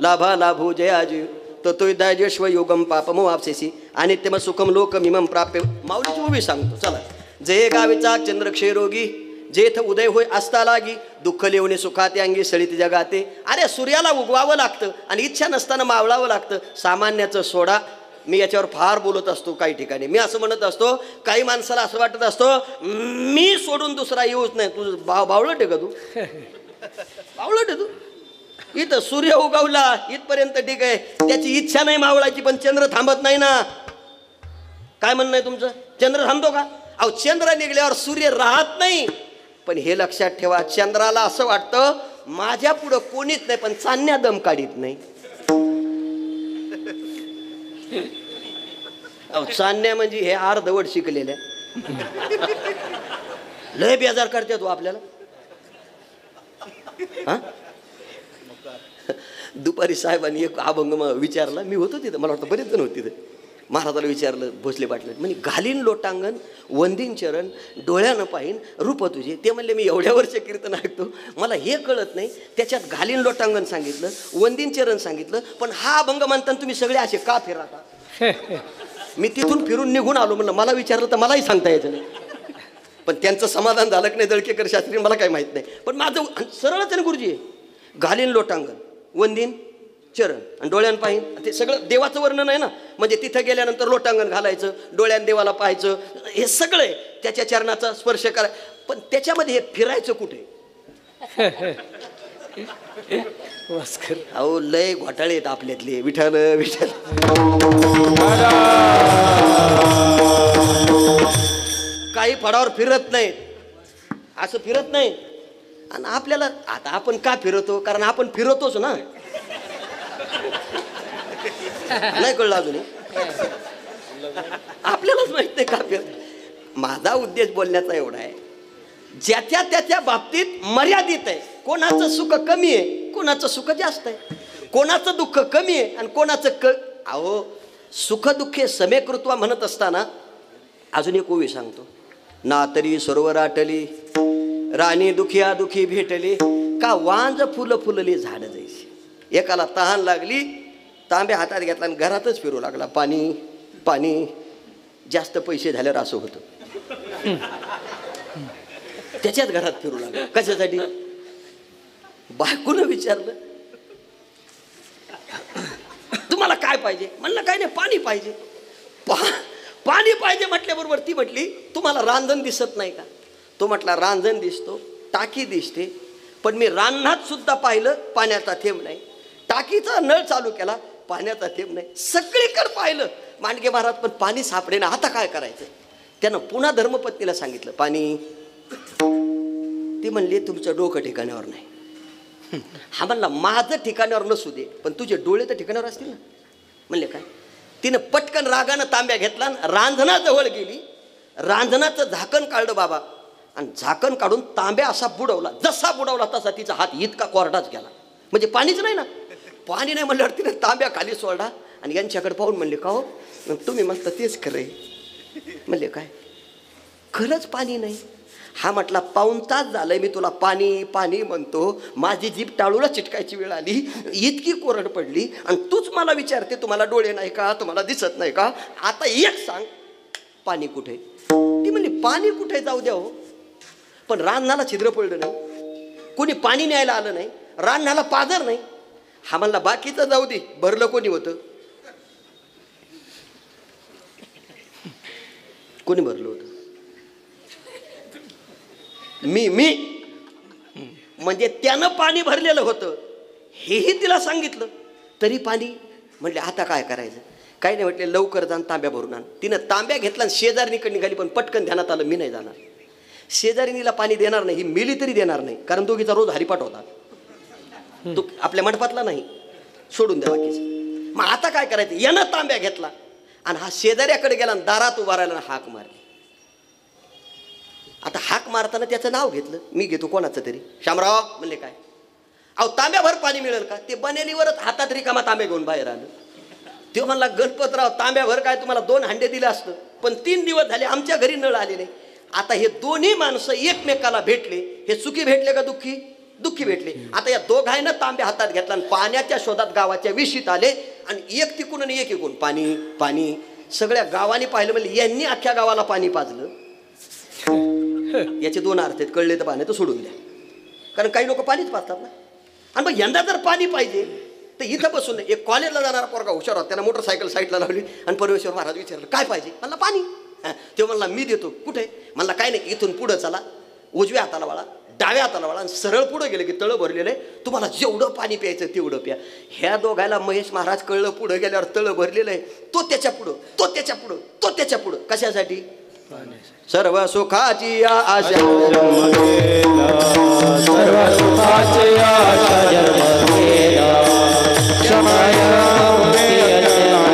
लाभा लाभो जयाजी, ततोय दायजेश्व योगम पापमो वापसेसी अनित्यम सुखम लोकमिमम प्राप्य. माऊलीची उभी सांगतो चला. जय गावीचा चंद्र क्षयरोगी, जेथ उदय होय असता लागी, दुःख लिवणे सुखात अंगी सळित जगाते. अरे सूर्याला उगवावं लागतं आणि इच्छा नसताना मावळावं लागतं. सामान्याचं सोडा. मी याच्यावर फार बोलत असतो काही ठिकाणी. मी असं म्हणत असतो, काही माणसाला असं वाटत असतं मी सोडून दुसरा येऊच नाही. तुझं बावळट आहे का तू? बावळट आहे तू. इथं सूर्य उगवला इथपर्यंत ठीक आहे, त्याची इच्छा नाही मावळाची, पण चंद्र थांबत नाही ना. काय म्हणणं आहे तुमचं? चंद्र थांबतो का? अहो चंद्र निघल्यावर सूर्य राहत नाही. पण हे लक्षात ठेवा, चंद्राला असं वाटतं माझ्या पुढं कोणीच नाही, पण चांदण्या दम काढीत नाही. अहो चांदण्या म्हणजे हे अर्धवट शिकलेल्या लय बेजार करते तू आपल्याला. हा दुपारी साहेबांनी एक अभंग विचारला. मी होतो तिथं, मला वाटतं बरेच जण होते तिथे. महाराजाला विचारलं भोसले पाटलं, म्हणजे घालीन लोटांगण वंदीन चरण डोळ्यानं पाहीन रूप तुझे. ते म्हणले मी एवढ्या वर्ष कीर्तन ऐकतो, मला हे कळत नाही. त्याच्यात घालीन लोटांगण सांगितलं, वंदीन चरण सांगितलं, पण हा अभंग म्हणताना तुम्ही सगळे असे का फिरता? मी तिथून फिरून निघून आलो. म्हणलं मला विचारलं तर मलाही सांगता यायचं नाही. पण त्यांचं समाधान झालं की नाही दळकेकर शास्त्री मला काही माहीत नाही. पण माझं सरळच आहे गुरुजी. घालीन लोटांगण वंदीन चरण आणि डोळ्यान पाहीन, ते सगळं देवाचं वर्णन आहे ना. म्हणजे तिथं गेल्यानंतर लोटांगण घालायचं, डोळ्यान देवाला पाहायचं, हे सगळं आहे. त्याच्या चरणाचा स्पर्श करायचा. पण त्याच्यामध्ये हे फिरायचं कुठे? अहो लय घोटाळे आहेत आपल्यातले. विठ्ठल विठ्ठल काही फडावर फिरत नाहीत, असं फिरत नाही. आणि आपल्याला आता आपण का फिरतो? कारण आपण फिरतोच ना. नाही कळलं अजून? आपल्यालाच माहित नाही का फिरत. माझा उद्देश बोलण्याचा एवढा आहे, ज्याच्या त्याच्या बाबतीत मर्यादित आहे. कोणाचं सुख कमी आहे, कोणाचं सुख जास्त आहे. कोणाचं दुःख कमी आहे आणि कोणाचं अहो सुख दुःखे समेकृत्वा म्हणत असताना अजून एक ओवी सांगतो. ना तरी सरोवर आटली, राणी दुखिया दुखी भेटली, का वांज फुलं फुलली झाड जायची. एकाला तहान लागली, तांबे हातात घेतला आणि घरातच फिरू लागला. पाणी पाणी. जास्त पैसे झाल्यावर असं होतं, त्याच्यात घरात फिरू लागला. कशासाठी? बायकोनं विचारलं तुम्हाला काय पाहिजे? म्हणलं काय नाही, पाणी पाहिजे. पाणी पाहिजे म्हटल्याबरोबर ती म्हटली तुम्हाला रांजण दिसत नाही का? तो म्हटला रांजण दिसतो, टाकी दिसते, पण मी रानात सुद्धा पाहिलं पाण्याचा थेंब नाही. टाकीचा नळ चालू केला, पाण्याचा थेंब नाही. सगळीकडे पाहिलं मांडगे महाराज, पण पाणी सापडे ना. आता काय करायचं? त्यानं पुन्हा धर्मपत्नीला सांगितलं पाणी. ती म्हणली तुमचं डोकं ठिकाणावर नाही. हा म्हणला माझं ठिकाणावर नसू दे, पण तुझे डोळे तर ठिकाणावर असतील ना. म्हणले काय? तिनं पटकन रागानं तांब्या घेतला, रांजणाजवळ गेली, रांजणाचं झाकण काढलं बाबा, आणि झाकण काढून तांब्या असा बुडवला. जसा बुडवला तसा तिचा हात इतका कोरडाच गेला. म्हणजे पाणीच नाही ना. पाणी नाही म्हणल्यावर तिने तांब्या खाली सोडला आणि यांच्याकडे पाहून म्हणले का हो तुम्ही म्हणता तेच खरंय. म्हणले काय खरंच पाणी नाही? हा म्हटला पाऊण तास झालंय मी तुला पाणी पाणी म्हणतो, माझी जीभ टाळूला चिटकायची वेळ आली, इतकी कोरड पडली, आणि तूच मला विचारते तुम्हाला डोळे नाही का, तुम्हाला दिसत नाही का? आता एक सांग पाणी कुठे? ती म्हणली पाणी कुठे जाऊ द्या हो, पण रानाला छिद्र पडलं नाही, कोणी पाणी न्यायला आलं नाही, रानाला पाझर नाही. हा म्हणला बाकीचं जाऊ दे, भरलं कोणी होतं? कोणी भरलं होतं? मी म्हणजे त्यानं पाणी भरलेलं होतं हेही तिला सांगितलं, तरी पाणी. म्हटले आता काय करायचं? काही नाही म्हटले, लवकर जाऊन तांब्या भरून आण. तिनं तांब्या घेतला आणि शेजारीकडे निघाली, पण पटकन ध्यानात आलं मी नाही जाणार. शेजारीनीला पाणी देणार नाही, ही मिली तरी देणार नाही, कारण दोघीचा रोज हरिपाठ होता. तो आपल्या मंडपातला नाही, सोडून द्या बाकीचं. मग आता काय करायचं? यानं तांब्या घेतला आणि हा शेजाऱ्याकडे गेला आणि दारात उभा राहिला, हाक मारली. आता हाक मारताना त्याचं नाव घेतलं, मी घेतो कोणाचं तरी. शामराव म्हणले काय? अहो तांब्याभर पाणी मिळेल का? ते बनेलीवरच हातात रिकामा तांब्या घेऊन बाहेर आलं. तो म्हणला, गणपतराव तांब्याभर काय, तुम्हाला 2 हांडे दिले असतं, पण 3 दिवस झाले आमच्या घरी नळ आले नाही. आता हे दोन्ही माणसं एकमेकाला भेटले, हे सुखी भेटले का दुःखी? दुःखी भेटले. आता या दोघांना तांब्या हातात घेतला आणि पाण्याच्या शोधात गावाच्या विशीत आले, आणि एक तिकून आणि एक इकून पाणी पाणी. सगळ्या गावाने पाहिलं, म्हणजे यांनी अख्ख्या गावाला पाणी पाजलं. याचे 2 अर्थ आहेत, कळले तर पाणी तर सोडून द्या, कारण काही लोक पाणीच पाजतात ना. आणि मग यंदा जर पाणी पाहिजे तर इथं बसून एक कॉलेजला जाणारा पोरगा हुशार होता, त्यानं मोटरसायकल साईडला लावली आणि परमेश्वर महाराज विचारलं काय पाहिजे? म्हणला पाणी. ते म्हणला मी देतो. कुठे? म्हणला काय नाही, इथून पुढं चला, उजव्या हाताला वळा, डाव्या हाताला वळा, आणि सरळ पुढं गेलं की तळं भरलेलं आहे, तुम्हाला जेवढं पाणी प्यायचं तेवढं प्या. ह्या दोघायला महेश महाराज कळलं, पुढं गेल्यावर तळं भरलेलं आहे, तो त्याच्या पुढं, तो त्याच्या पुढं, तो त्याच्या पुढं. कशासाठी? सर्व सुखाची आशा सर्व सुखाची आशा जन्म गेला, शनायक मुक्ते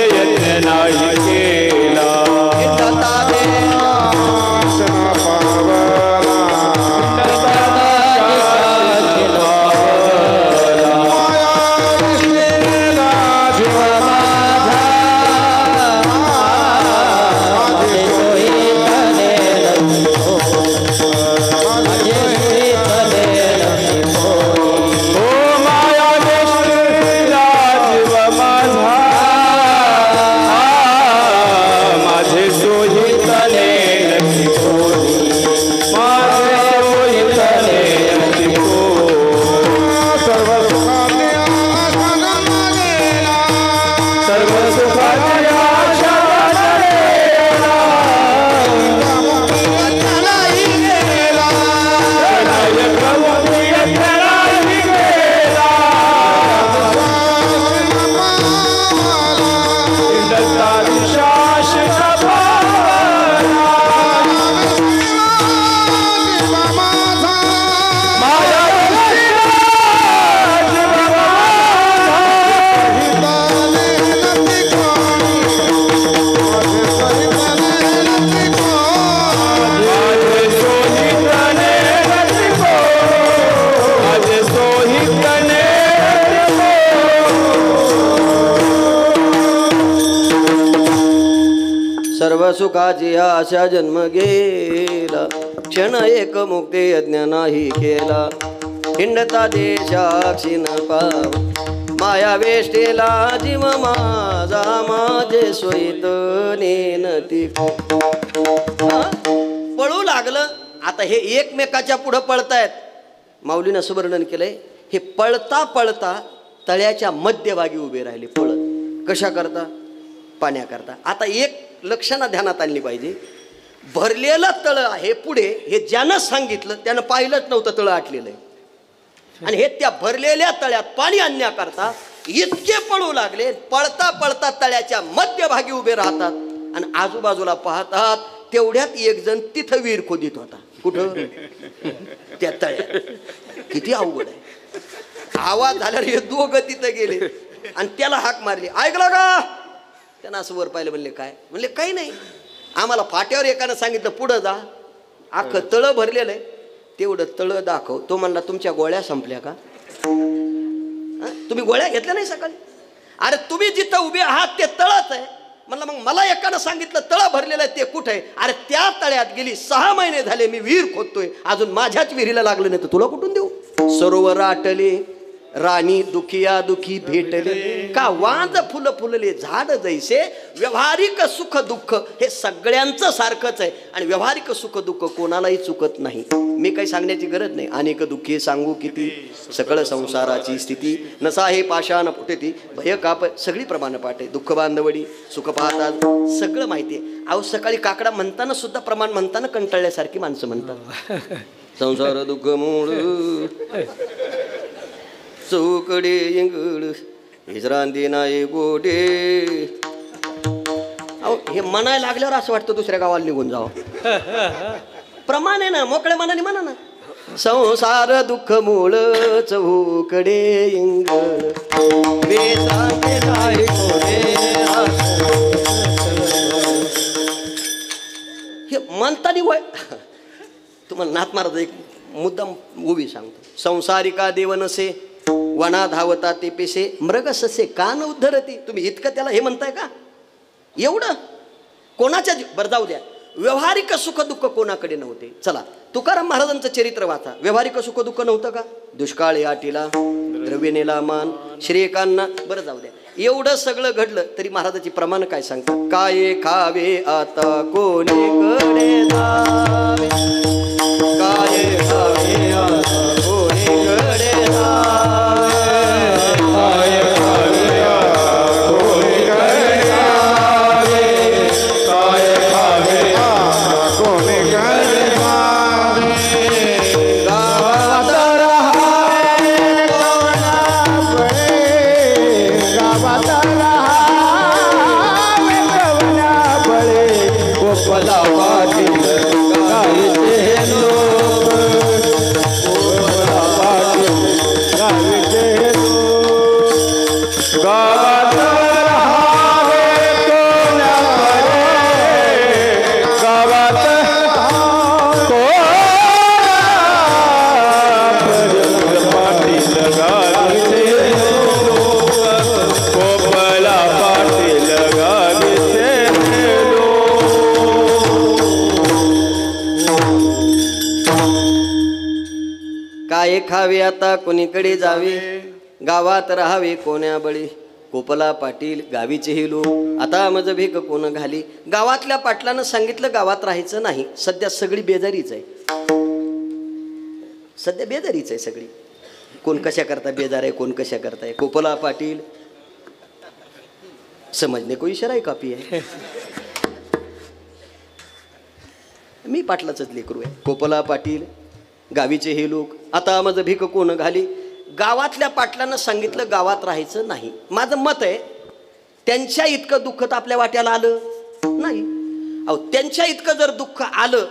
यज्ञ नाही केला. सर्व सुखाची आशा जन्म गेला, क्षण एक मुक्ती यज्ञ नाही केला. हिंडता देशाक्षी न पाव, माया वेष्टेला जीव माझा, माझे सोयीत नेनती. पळू लागलं. आता हे एकमेकाच्या पुढं पळतायत. माऊलीनं असं वर्णन केलंय, हे पळता पळता तळ्याच्या मध्यभागी उभे राहिले पळत. कशा करता? पाण्याकरता. आता एक लक्षणा ध्यानात आणली पाहिजे, भरलेलं तळं आहे पुढे, हे ज्यानं सांगितलं त्यानं पाहिलंच नव्हतं तळं आटलेलं आहे, आणि हे त्या भरलेल्या तळ्यात पाणी आणण्याकरता इतके पळू लागले. पळता पळता तळ्याच्या मध्यभागी उभे राहतात आणि आजूबाजूला पाहतात, तेवढ्यात एक जण तिथं विहीर खोदीत होता. कुठं? त्या तळ्यात. किती अवघड आहे. आवाज झाल्यावर हे दोघं तिथं गेले आणि त्याला हाक मारली, ऐकलं का? त्यानं असं वर पाहिलं. म्हणले काय? म्हणले काही नाही, आम्हाला फाट्यावर एकानं सांगितलं पुढं जा, अख्खं तळं भरलेलं आहे, तेवढं तळं दाखव. तो म्हणला तुमच्या गोळ्या संपल्या का? तुम्ही गोळ्या घेतल्या नाही सकाळी? अरे तुम्ही जिथं उभे आहात ते तळच आहे. म्हणलं मग मला एकानं सांगितलं तळं भरलेलं आहे, ते कुठं आहे? अरे त्या तळ्यात गेली 6 महिने झाले मी विहीर खोदतोय, अजून माझ्याच विहिरीला लागलं नाही तर तुला कुठून देऊ? सरोवर आटले राणी दुखिया दुखी भेटले का वांज फुलं फुलले झाड जैसे. व्यवहारिक सुख दुःख हे सगळ्यांचं सारखंच आहे आणि व्यवहारिक सुख दुःख कोणालाही चुकत नाही. मी काही सांगण्याची गरज नाही. अनेक दुःखे सांगू किती सकळ संसाराची स्थिती. नसा हे पाषाण फुटेती भय काप सगळी प्रमाण पाठे. दुःख बांधवडी सुख पाहतात सगळं माहिती आहे. अहो सकाळी काकडा म्हणताना सुद्धा प्रमाण म्हणताना कंटाळल्यासारखी माणसं म्हणतात. संसार दुःख मूळ चौकडे इंगड हिजरांदी नाही गोडे. अहो हे म्हणायला लागल्यावर असं वाटतं दुसऱ्या गावाला निघून जावं. प्रमाण आहे ना, मोकळ्या मनाने म्हणा ना. संसार दुःख मूळ चौकडे इंगड विश्रांती नाही गोडे. हे म्हणतानी वय तुम्हाला नाथ महाराज एक मुद्दाम उभी सांगतो. संसारिका देव नसे वना धावता ते पेसे मृग ससे कान उद्धरती. तुम्ही इतकं त्याला हे म्हणताय का? एवढं कोणाच्या बरं जाऊ द्या. व्यवहारिक सुख दुःख कोणाकडे नव्हते. चला तुकाराम महाराजांचं चरित्र वाचा. व्यवहारिक सुख दुःख नव्हतं का? दुष्काळी आटीला द्रव्यनेला मान श्रेयकांना. बरं जाऊ द्या. एवढं सगळं घडलं तरी महाराजाची प्रमाण काय सांगतात? काय खावे आता कोणीकडे जावे. काय खावे आता कोणीकडे जावे. काय खावे आता कोणीकडे जावे. काय खावे आता कोणीकडे जावे. गावात राहावे कोणाकडे. गावात राहावे कोणाकडे. गोपाला पाटील गावीचे लोक. गोपाला पाटील गावीचे लोक. गावात राहावे कोणाकडे. गावात पाटील गावीचे लोक. गोपाला पाटील गावीचे लोक. काय खावे आता कोणीकडे जावे. गावात राहावे कोण्या बळी. कोपला पाटील गावीचे हे लोक. आता मज भेक कोण घाली. गावातल्या पाटलानं सांगितलं गावात राहायचं नाही. सध्या सगळी बेजारीच आहे. सध्या बेजारीच आहे सगळी. कोण कशा करता बेजार आहे, कोण कशा करताय. कोपला पाटील समजणे को इशारा आहे कापी आहे. मी पाटलाच लेकरू आहे. कोपला पाटील गावीचे हे लोक. आता माझं भीक कोण घाली. गावातल्या पाटलानं सांगितलं गावात राहायचं नाही. माझं मत आहे त्यांच्या इतकं दुःख तर आपल्या वाट्याला आलं नाही. अहो त्यांच्या इतकं जर दुःख आलं.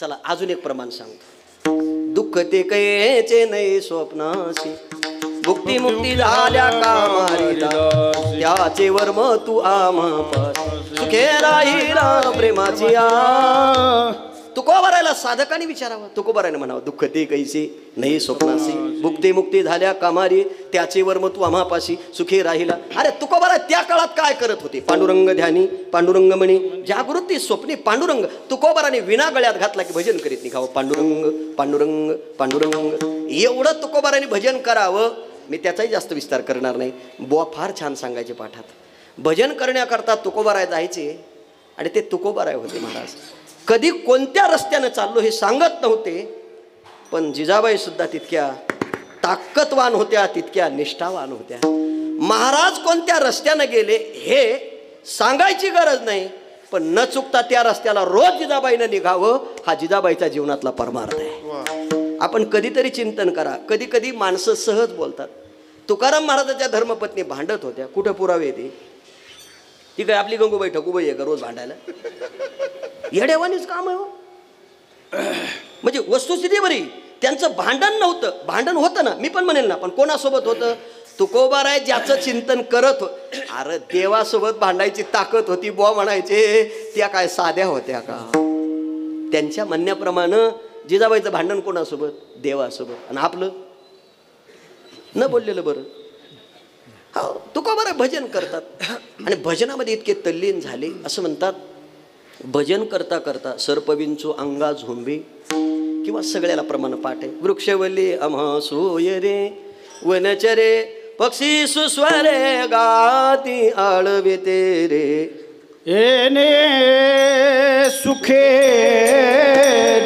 चला अजून एक प्रमाण सांगतो. दुःख ते कयचे नाही स्वप्नाशी. मुक्ती मुक्ती झाल्या कामारीला. त्याचे वर्म तू आम्हा सुखे राहिला प्रेमाची आ. तुकोबारायला साधकाने विचारावं. तुकोबारायने म्हणावं दुःख ते कैसे नाही स्वप्नासी. मुक्ती मुक्ती झाल्या कामारी. त्याचे वर्म तू आम्हापाशी सुखी राहिला. अरे तुकोबाराय त्या काळात काय करत होते? पांडुरंग ध्यानी पांडुरंग म्हणे जागृती स्वप्नी पांडुरंग. तुकोबाराने विना गळ्यात घातला की भजन करीत निघावं. पांडुरंग पांडुरंग पांडुरंग. एवढं तुकोबाराने भजन करावं. मी त्याचाही जास्त विस्तार करणार नाही. बुवा फार छान सांगायचे पाठात. भजन करण्याकरता तुकोबाराय जायचे आणि ते तुकोबाराय होते महाराज. कधी कोणत्या रस्त्यानं चाललो हे सांगत नव्हते. पण जिजाबाई सुद्धा तितक्या ताकदवान होत्या, तितक्या निष्ठावान होत्या. महाराज कोणत्या रस्त्यानं गेले हे सांगायची गरज नाही. पण न चुकता त्या रस्त्याला रोज जिजाबाईनं निघावं. हा जिजाबाईचा जीवनातला परमार्थ आहे. आपण कधीतरी चिंतन करा. कधी कधी माणसं सहज बोलतात. तुकाराम महाराजांच्या धर्मपत्नी भांडत होत्या. कुठं पुरावे येते? ती काय आपली गंगूबाई ठकूबाई आहे का रोज भांडायला? येड्यावानीच काम आहे हो. म्हणजे वस्तुस्थिती बरी. त्यांचं भांडण नव्हतं. भांडण होतं ना, मी पण म्हणेल ना. पण कोणासोबत होतं? तुकोबाराय ज्याचं चिंतन करत हो. अरे देवासोबत भांडायची ताकद होती बुवा म्हणायचे. त्या काय साध्या होत्या का? त्यांच्या म्हणण्याप्रमाणे जिजाबाईचं भांडण कोणासोबत? देवासोबत. आणि आपलं न बोललेलं बरं. हो तुकोबाराय भजन करतात आणि भजनामध्ये इतके तल्लीन झाले. असं म्हणतात भजन करता करता सर्पविंचू अंगा झोंबे. किंवा सगळ्याला प्रमाण पाठ आहे. वृक्षवल्ली आम्हा सोय रे वनचरे पक्षी सुस्वरे गाती आळविते रे येणे सुखे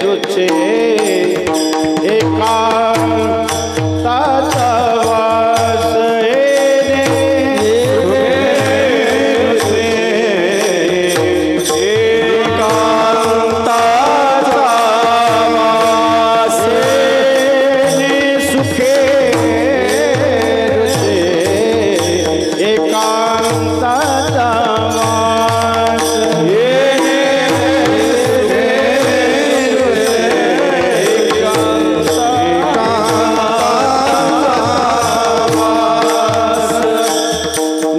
रुचे एकांताचा वास येणे रुचे एकांताचा वास येणे सुखे रुचे एकांताचा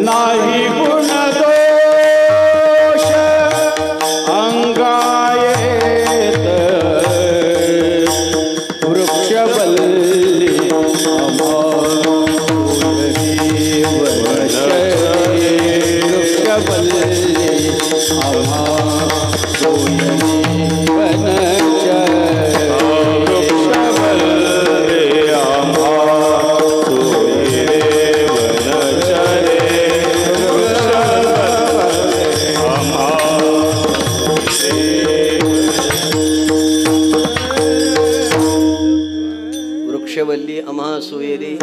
नाही गुण दोष अंगायेत वृक्षवल्ली अमावली वनचरे वृक्षवल्ली अमावली वनचरे वृक्षवल्ली अमावली वनचरे वृक्षवल्ली अम्हा सोयरे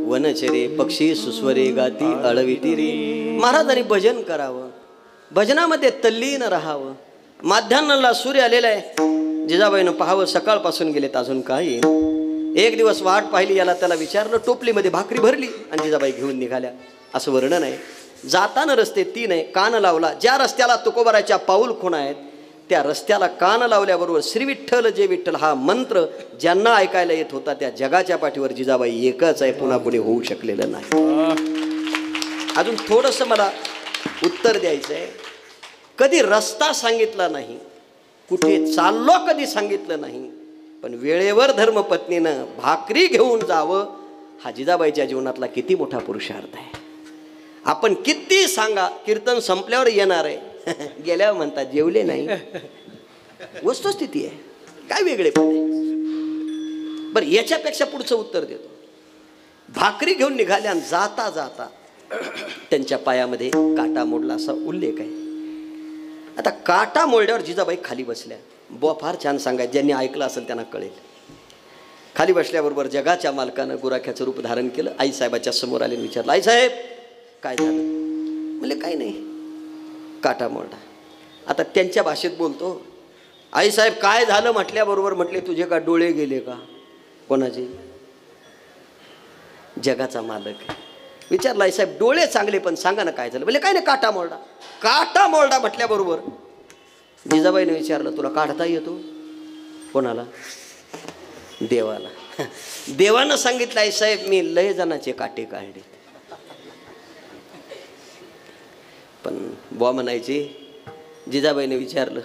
वनचरे पक्षी सुस्वरे गाती आळविती रे. महाराजांनी भजन करावं, भजनामध्ये तल्लीन राहावं. माध्यान्हाला सूर्य आलेला आहे. जिजाबाईनं पाहावं, सकाळपासून गेलेत अजून काय येईल. एक दिवस वाट पाहिली, याला त्याला विचारलं, टोपलीमध्ये भाकरी भरली आणि जिजाबाई घेऊन निघाल्या. असं वर्णन आहे. जाताना रस्ते 3 आहे. कान लावला, ज्या रस्त्याला तुकोबाराच्या पाऊल खुणा आहेत त्या रस्त्याला कान लावल्याबरोबर श्री विठ्ठल जे विठ्ठल हा मंत्र ज्यांना ऐकायला येत होता त्या जगाच्या पाठीवर जिजाबाई एकच आहे, पुन्हा पुढे होऊ शकलेलं नाही. अजून थोडंसं मला उत्तर द्यायचं आहे. कधी रस्ता सांगितला नाही, कुठे चाललो कधी सांगितलं नाही, पण वेळेवर धर्मपत्नीनं भाकरी घेऊन जावं हा जिजाबाईच्या जीवनातला किती मोठा पुरुषार्थ आहे. आपण किती सांगा, कीर्तन संपल्यावर येणार आहे, गेल्यावर म्हणतात जेवले नाही. वस्तुस्थिती आहे, काय वेगळे पण आहे. बरं, याच्यापेक्षा पुढचं उत्तर देतो. भाकरी घेऊन निघाल्या आणि जाता जाता त्यांच्या पायामध्ये काटा मोडला असा उल्लेख आहे. आता काटा मोडल्यावर जिजाबाई खाली बसल्या. बुवा फार छान सांगायचं, ज्यांनी ऐकलं असेल त्यांना कळेल. खाली बसल्याबरोबर जगाच्या मालकानं गुराख्याचं रूप धारण केलं. आईसाहेबाच्या समोर आले, विचारलं, आईसाहेब काय झालं? म्हणजे काही नाही, काटा मोडला. आता त्यांच्या भाषेत बोलतो. आईसाहेब काय झालं म्हटल्याबरोबर म्हटले, तुझे का डोळे गेले का? कोणाचे? जगाचा मालक. विचारलं, आईसाहेब डोळे चांगले पण सांगा ना काय झालं? म्हणजे काय नाही, काटा मोडला. काटा मोडला म्हटल्याबरोबर जिजाबाईने विचारलं, तुला काढता येतो? कोणाला? देवाला. देवानं सांगितलं, आईसाहेब मी लय जणांचे काटे काढले. पण बुवा म्हणायचे, जिजाबाईने विचारलं,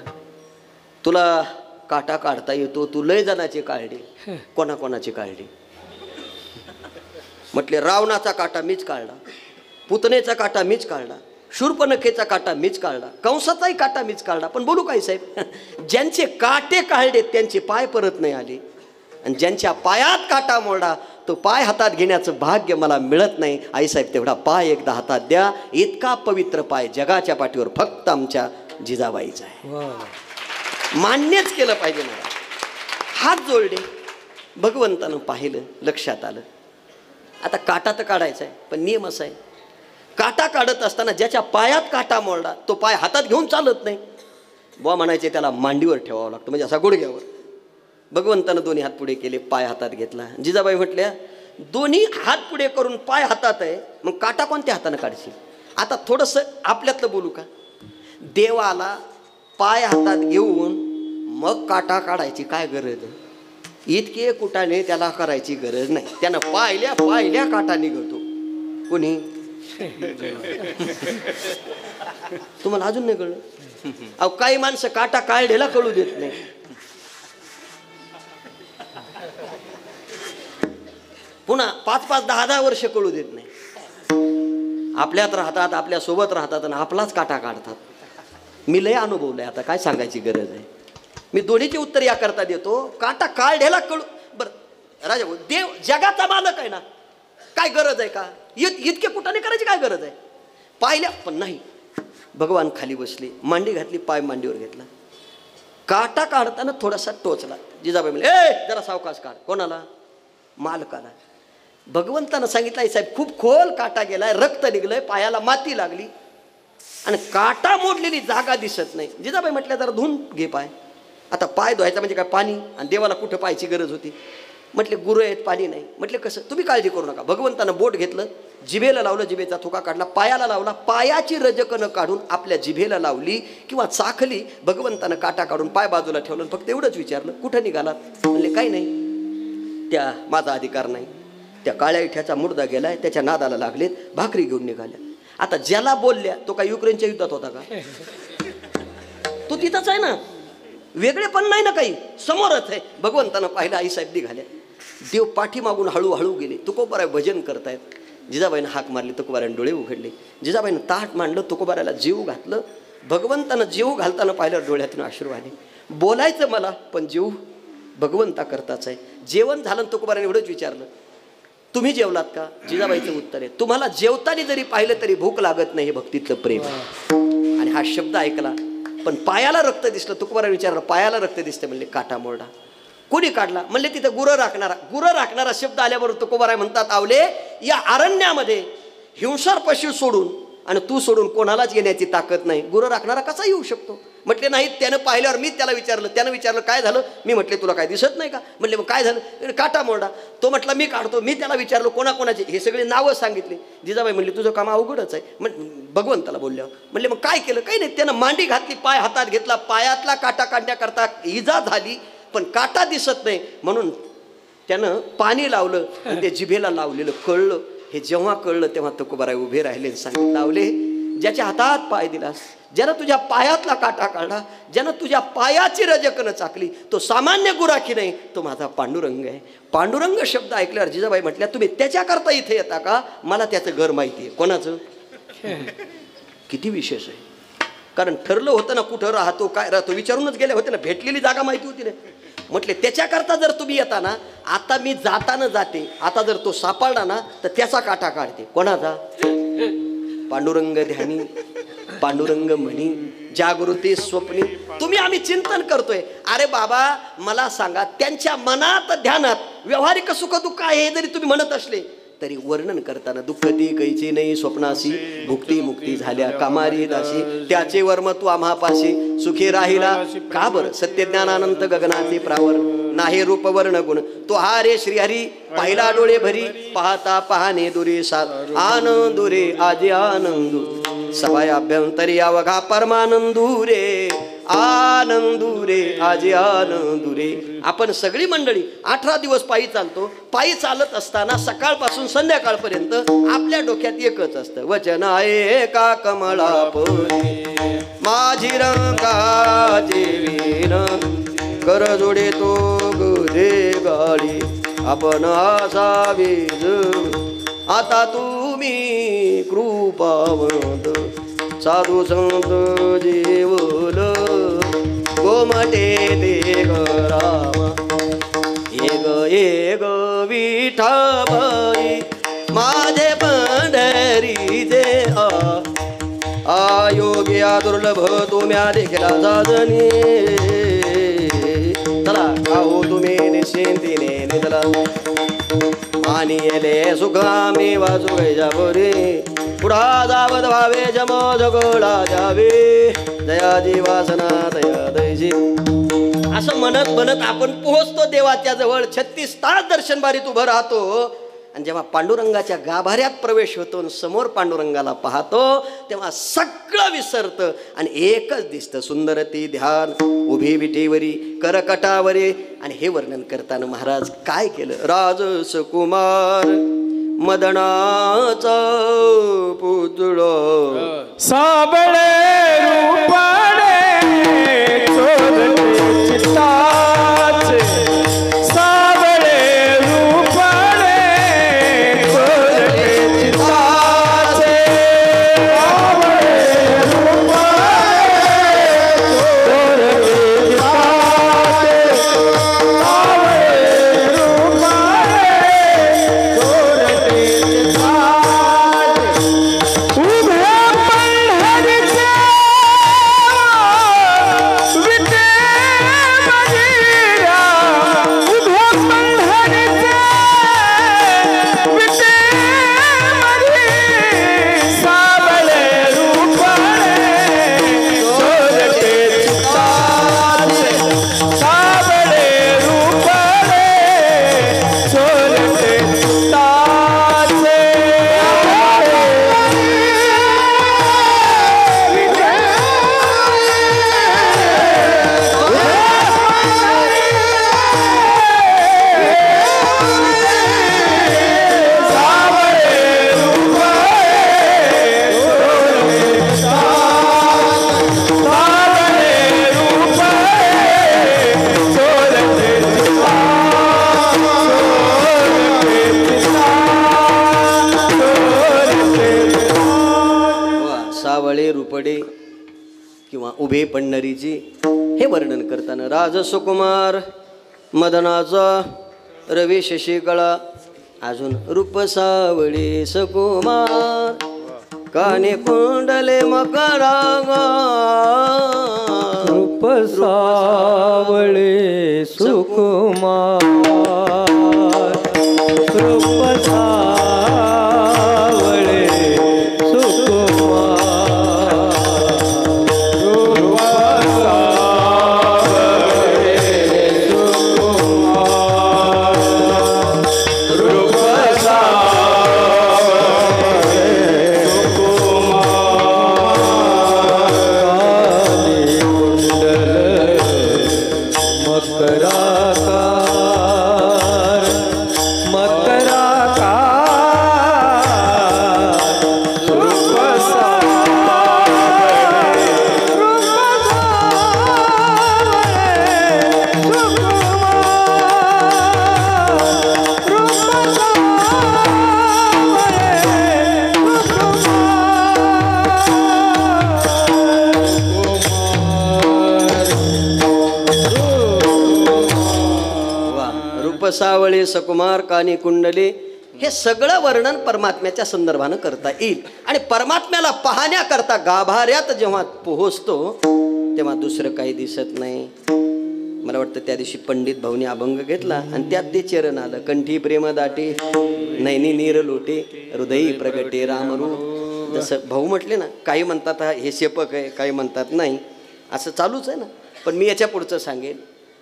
तुला काटा काढता येतो? तू लय जणांचे काढले. कोणाकोणाचे काढले? म्हटले, रावणाचा काटा मीच काढला, पुतनेचा काटा मीच काढला, शूर्पणखेचा काटा मीच काढला, कंसाचाही काटा मीच काढला. पण बोलू काय साहेब, ज्यांचे काटे काढले त्यांचे पाय परत नाही आले, आणि ज्यांच्या पायात काटा मोडला तो पाय हातात घेण्याचं भाग्य मला मिळत नाही. आईसाहेब तेवढा पाय एकदा हातात द्या. इतका पवित्र पाय जगाच्या पाठीवर फक्त आमच्या जिजाबाईचा आहे. मान्यच केलं पाहिजे. मला हात जोडले, भगवंतानं पाहिलं, लक्षात आलं. आता काटा तर काढायचा आहे, पण नियम असा आहे, काटा काढत असताना ज्याच्या पायात काटा मोडला तो पाय हातात घेऊन चालत नाही. बुवा म्हणायचे, त्याला मांडीवर ठेवावं लागतं, म्हणजे असा गुडघ्यावर. भगवंतानं दोन्ही हात पुढे केले, पाय हातात घेतला. जिजाबाई म्हटल्या, दोन्ही हात पुढे करून पाय हातात आहे, मग काटा कोणत्या हातानं काढशील? आता थोडंसं आपल्यातलं बोलू का? देवाला पाय हातात घेऊन मग काटा काढायची काय गरज? इतके कुटाने त्याला करायची गरज नाही. त्यानं पाहिल्या पाहिल्या काटा निघतो. कोणी? तुम्हाला अजून नाही कळलं? अहो, काही माणसं काटा काढलेला कळू देत नाही. पुन्हा 5-5, 10-10 वर्ष कळू देत नाही. आपल्यात राहतात, आपल्या सोबत राहतात आणि आपलाच काटा काढतात. मी लय अनुभवलंय, आता काय सांगायची गरज आहे. मी दोन्हीचे उत्तर याकरता देतो. काटा काढलेला कळू. बरं राजा, देव जगाचा मालक आहे ना, काय गरज आहे का? इतके कुटाने करायची काय गरज आहे? पाहिल्या पण नाही. भगवान खाली बसले, मांडी घातली, पाय मांडीवर घेतला, काटा काढताना थोडासा टोचला. जिजाबाई म्हणले, ए जरा सावकाश काढ. कोणाला? मालकाला. भगवंतानं सांगितलं, साहेब खूप खोल काटा गेलाय, रक्त निघलंय, पायाला माती लागली आणि काटा मोडलेली जागा दिसत नाही. जिजाबाई म्हटल्या, जरा धुवून घे पाय. आता पाय धुवायचा म्हणजे काय पाणी? आणि देवाला कुठं पायची गरज होती? म्हटले गुरु आहेत, पाणी नाही. म्हटले कसं? तुम्ही काळजी करू नका. भगवंतानं बोट घेतलं, जिभेला लावलं, जिभेचा थुका काढला, पायाला लावला, पायाची रजकनं काढून आपल्या जिभेला लावली किंवा चाखली. भगवंतानं काटा काढून पाय बाजूला ठेवलं, फक्त एवढंच विचारलं, कुठं निघालात? म्हणले काही नाही, त्या माझा अधिकार नाही. त्या काळ्या इठ्याचा मुर्दा गेलाय, त्याच्या नादाला लागलेत, भाकरी घेऊन निघाल्या. आता ज्याला बोलल्या तो काय युक्रेनच्या युद्धात होता का? तो तिथंच आहे ना, वेगळे पण नाही ना, काही समोरच आहे. भगवंतानं पाहिलं, आईसाहेब निघाल्या. देव पाठीमागून हळूहळू गेले. तुकोबाराय भजन करतायत. जिजाबाईनं हाक मारली, तुकोबारायनं डोळे उघडले. जिजाबाईनं ताट मांडलं, तुकोबारायला जीव घातलं. भगवंतानं जीव घालताना पाहिलं, डोळ्यातून अश्रू आले. बोलायचं मला, पण जीव भगवंता करताच आहे. जेवण झालं, तुकोबारायनं एवढंच विचारलं, तुम्ही जेवलात का? जिजाबाईचं उत्तर आहे, तुम्हाला जेवताना जरी पाहिलं तरी भूक लागत नाही, हे भक्तीतलं प्रेम. आणि हा शब्द ऐकला, पण पायाला रक्त दिसलं. तुकोबारायनं विचारलं, पायाला रक्त दिसतं? म्हणले काटा मोरडा. कोणी काढला? म्हणले तिथं गुरं राखणारा. गुरं राखणारा शब्द आल्याबरोबर तुकोबाराय म्हणतात, आवले या अरण्यामध्ये हिंसार पशु सोडून आणि तू सोडून कोणालाच येण्याची ताकद नाही. गुरं राखणारा कसा येऊ शकतो? म्हटले नाही. त्यानं पाहिल्यावर मी त्याला विचारलं, त्यानं विचारलं काय झालं? मी म्हटले तुला काय दिसत नाही का? म्हटले मग काय झालं? काटा मोरडा. तो म्हटला मी काढतो. मी त्याला विचारलो कोणाकोणाचे, हे सगळे नावं सांगितले. जिजाबाई म्हणली तुझं काम अवघडच आहे. भगवंताला बोलल्यावर म्हणले मग काय केलं? काही नाही, त्यानं मांडी घातली, पाय हातात घेतला, पायातला काटा काढण्याकरता इजा झाली, पण काटा दिसत नाही म्हणून त्यानं पाणी लावलं आणि ते जिभेला लावलेलं कळलं. हे जेव्हा कळलं तेव्हा तुकोबाराय उभे राहिले, सांगितलं, लावले ज्याच्या हातात पाय दिलास, ज्यानं तुझ्या पायातला काटा काढला, ज्यानं तुझ्या पायाची रजकनं चाकली, तो सामान्य गुराखी नाही, तो माझा पांडुरंग आहे. पांडुरंग शब्द ऐकल्यावर जिजाबाई म्हटल्या, तुम्ही त्याच्याकरता इथे येता का? मला त्याचं घर माहिती आहे. कोणाचं? किती विशेष आहे. कारण ठरलं होतं ना कुठं राहतो, काय राहतो, विचारूनच गेले होते ना, भेटलेली जागा माहिती होती ना. म्हटले त्याच्याकरता जर तुम्ही येता ना, आता मी जाताना जाते, आता जर तो सापडला ना तर त्याचा काटा काढते. कोणाचा? पांडुरंग ध्यानी, पांडुरंग म्हणी, जागृती स्वप्नी. तुम्ही आम्ही चिंतन करतोय. अरे बाबा मला सांगा, त्यांच्या मनात ध्यानात व्यवहारिक सुख दुःख आहे जरी तुम्ही म्हणत असले तरी वर्णन करताना दुःख ती कैची नाही स्वप्नाशी, भुक्ती मुक्ती झाल्या कामारी दासी, त्याचे वर्म तू आम्हापाशी सुखी राहिला का बर? सत्यज्ञानानंत गगनाचे प्रावर, नाही रूप वर्ण गुण तो हा रे श्रीहरी, पाहिला डोळे भरी पाहता पाहणे दुरी सात आनंदू रे आजी आनंदू, सबाय अभ्यंतरी अवघा परमानंदू रे आनंदू रे आजी आनंदू रे. आपण सगळी मंडळी 18 दिवस पायी चालतो. पायी चालत असताना सकाळपासून संध्याकाळपर्यंत आपल्या डोक्यात एकच असतं, वचन आहे का कमळा पोरी माझी रंगाची वीण, कर जोडे तो गुरे गाडी आपण असावी आता तुम्ही कृपावंत, साधू संत जीवल गोमटे ते राम, एक विठाबाई माझे पंढरीचे आयोग्या दुर्लभ तुम्या देखला साजनी, चला खाऊ तुम्ही निश्चिंतीने निधला आणि येले सुखामी वाचू गैजा बोरे पुढा जावत भावे जमो जगोळा जावे दयाजी वासना दया दैजी. असं म्हणत म्हणत आपण पोहोचतो देवाच्या जवळ. 36 तास दर्शन बारीत उभं राहतो आणि जेव्हा पांडुरंगाच्या गाभाऱ्यात प्रवेश होतो आणि समोर पांडुरंगाला पाहतो तेव्हा सगळं विसरतं आणि एकच दिसतं, सुंदर ती ध्यान उभी विटेवरी करकटावरे. आणि हे वर्णन करताना महाराज काय केलं? राजस कुमार मदनाचा पुतळा साबळे रूपाने चोरटे चित्ताचे, साबळे रूपाने चोरटे चित्ताचे, साबळे रूपाने चोरटे चित्ताचे, साबळे रूपाने चोरटे उभे पंढरीची हे वर्णन करताना राजसुकुमार मदनाचा रवी शशिकळा अजून रूप सावळे सकुमार काने कुंडले मकरांग रूप सावळे सुकुमार रूप सावळे सुकुमार रूप सावळे सुकुमार रूप सावळे सकुमार कानी कुंडले हे सगळं वर्णन परमात्म्याच्या संदर्भानं करता येईल. आणि परमात्म्याला पाहण्याकरता गाभाऱ्यात जेव्हा पोहोचतो तेव्हा दुसरं काही दिसत नाही. मला वाटतं त्या दिवशी पंडित भाऊनी अभंग घेतला आणि त्यात ते चरण आलं. कंठी प्रेम दाटे नैनी नीर लोटे हृदयी प्रगटे रामरू. जसं भाऊ म्हटले ना, काही म्हणतात हे शेपक आहे, काही म्हणतात नाही, असं चालूच आहे ना. पण मी याच्या पुढचं सांगेन,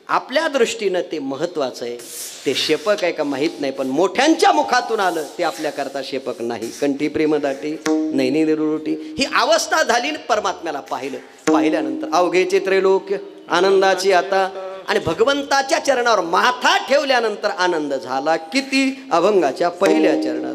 आपल्या दृष्टीनं ते महत्त्वाचं आहे. ते शेपक आहे का माहीत नाही, पण मोठ्यांच्या मुखातून आलं ते आपल्याकरता शेपक नाही. कंठी प्रेम दाटी नैनी निरुटी ही अवस्था झाली. परमात्म्याला पाहिल्यानंतर अवघेचे त्रैलोक्य आनंदाची आता आणि भगवंताच्या चरणावर माथा ठेवल्यानंतर आनंद झाला. किती अभंगाच्या पहिल्या चरणात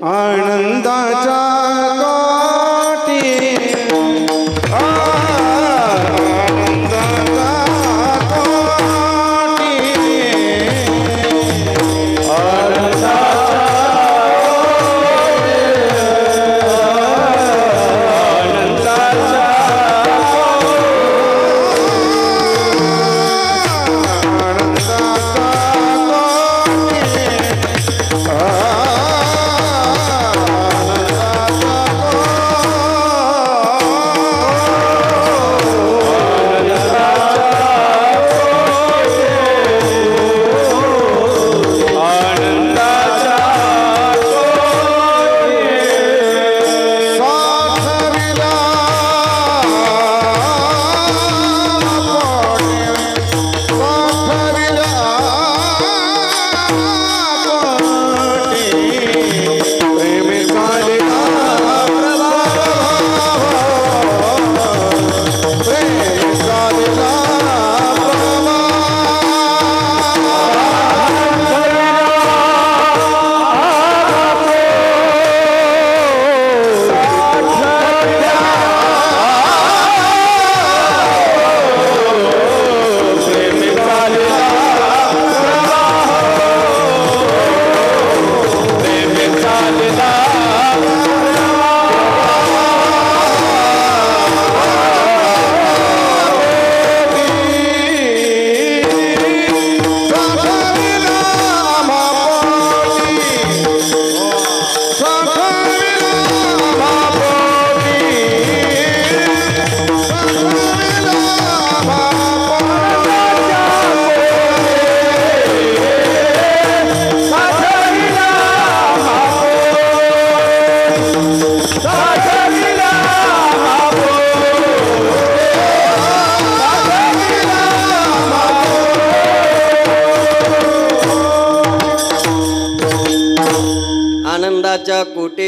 आनंदाच्या कोटे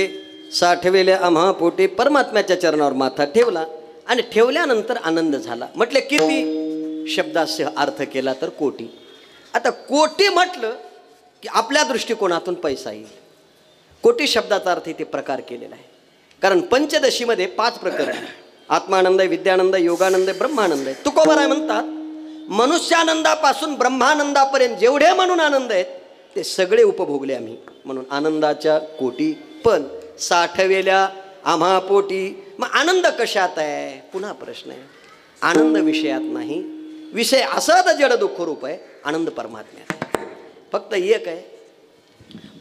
साठवेल्या आम्हा पोटे परमात्म्याच्या चरणावर माथा ठेवला आणि ठेवल्यानंतर आनंद झाला. म्हटले किती शब्दासह अर्थ केला तर कोटी. आता कोटी म्हटलं की आपल्या दृष्टिकोनातून पैसा येईल. कोटी शब्दाचा अर्थ इथे प्रकार केलेला आहे. कारण पंचदशीमध्ये 5 प्रकार आहे. आत्मानंद आहे, विद्यानंद आहे, योगानंद आहे, ब्रह्मानंद आहे. तुकोबाराय म्हणतात मनुष्यानंदापासून ब्रह्मानंदापर्यंत जेवढे म्हणून आनंद आहेत ते सगळे उपभोगले आम्ही. म्हणून आनंदाच्या कोटी पण साठवेल्या आम्हा पोटी. मग आनंद कशात आहे पुन्हा प्रश्न आहे. आनंद विषयात नाही, विषय असद जड दुःख रूप आहे, आनंद परमात्म्यात. फक्त एक आहे,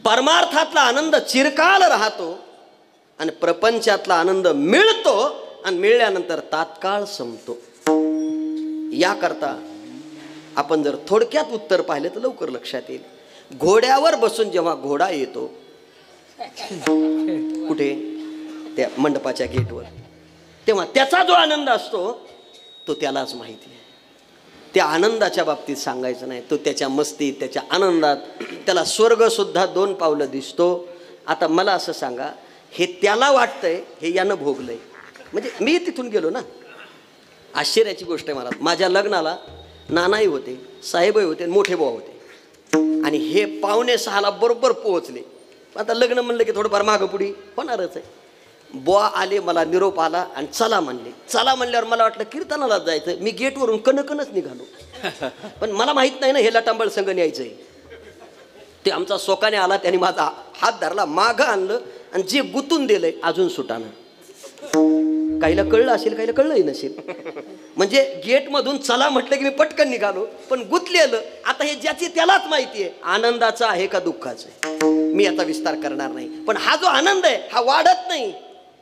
परमार्थातला आनंद चिरकाल राहतो आणि प्रपंचातला आनंद मिळतो आणि मिळल्यानंतर तात्काळ संपतो. याकरता आपण जर थोडक्यात उत्तर पाहिलं तर लवकर लक्षात येईल. घोड्यावर बसून जेव्हा घोडा येतो कुठे, त्या मंडपाच्या गेटवर, तेव्हा त्याचा जो आनंद असतो तो त्यालाच माहिती आहे. त्या आनंदाच्या बाबतीत सांगायचं नाही, तो त्याच्या मस्तीत, त्याच्या आनंदात, त्याला स्वर्ग सुद्धा 2 पावलं दिसतो. आता मला असं सांगा, हे त्याला वाटतंय, हे यानं भोगलंय. म्हणजे मी तिथून गेलो ना. आश्चर्याची गोष्ट आहे मला, माझ्या लग्नाला नानाही होते, साहेबही होते, मोठे भाऊ होते आणि हे 5:45 बरोबर पोहोचले. आता लग्न म्हणलं की थोडंफार मागं पुढी होणारच आहे. बुवा आले, मला निरोप आला आणि चला म्हणले. चला म्हणल्यावर मला वाटलं कीर्तनालाच जायचं. मी गेटवरून कणकणच निघालो, पण मला माहीत नाही ना हे लटांबळ संघ न्यायचं आहे. ते आमचा सोकाने आला, त्याने माझा हात धरला, मागं आणलं आणि जे गुतून दिलंय अजून सुटानं. काहीला कळलं असेल, काहीला कळलंही नसेल. म्हणजे गेटमधून चला म्हटलं की मी पटकन निघालो, पण गुतलेलं आता हे ज्याची त्यालाच माहिती आहे, आनंदाचा आहे का दुःखाचं आहे. मी आता विस्तार करणार नाही, पण हा जो आनंद आहे हा वाढत नाही,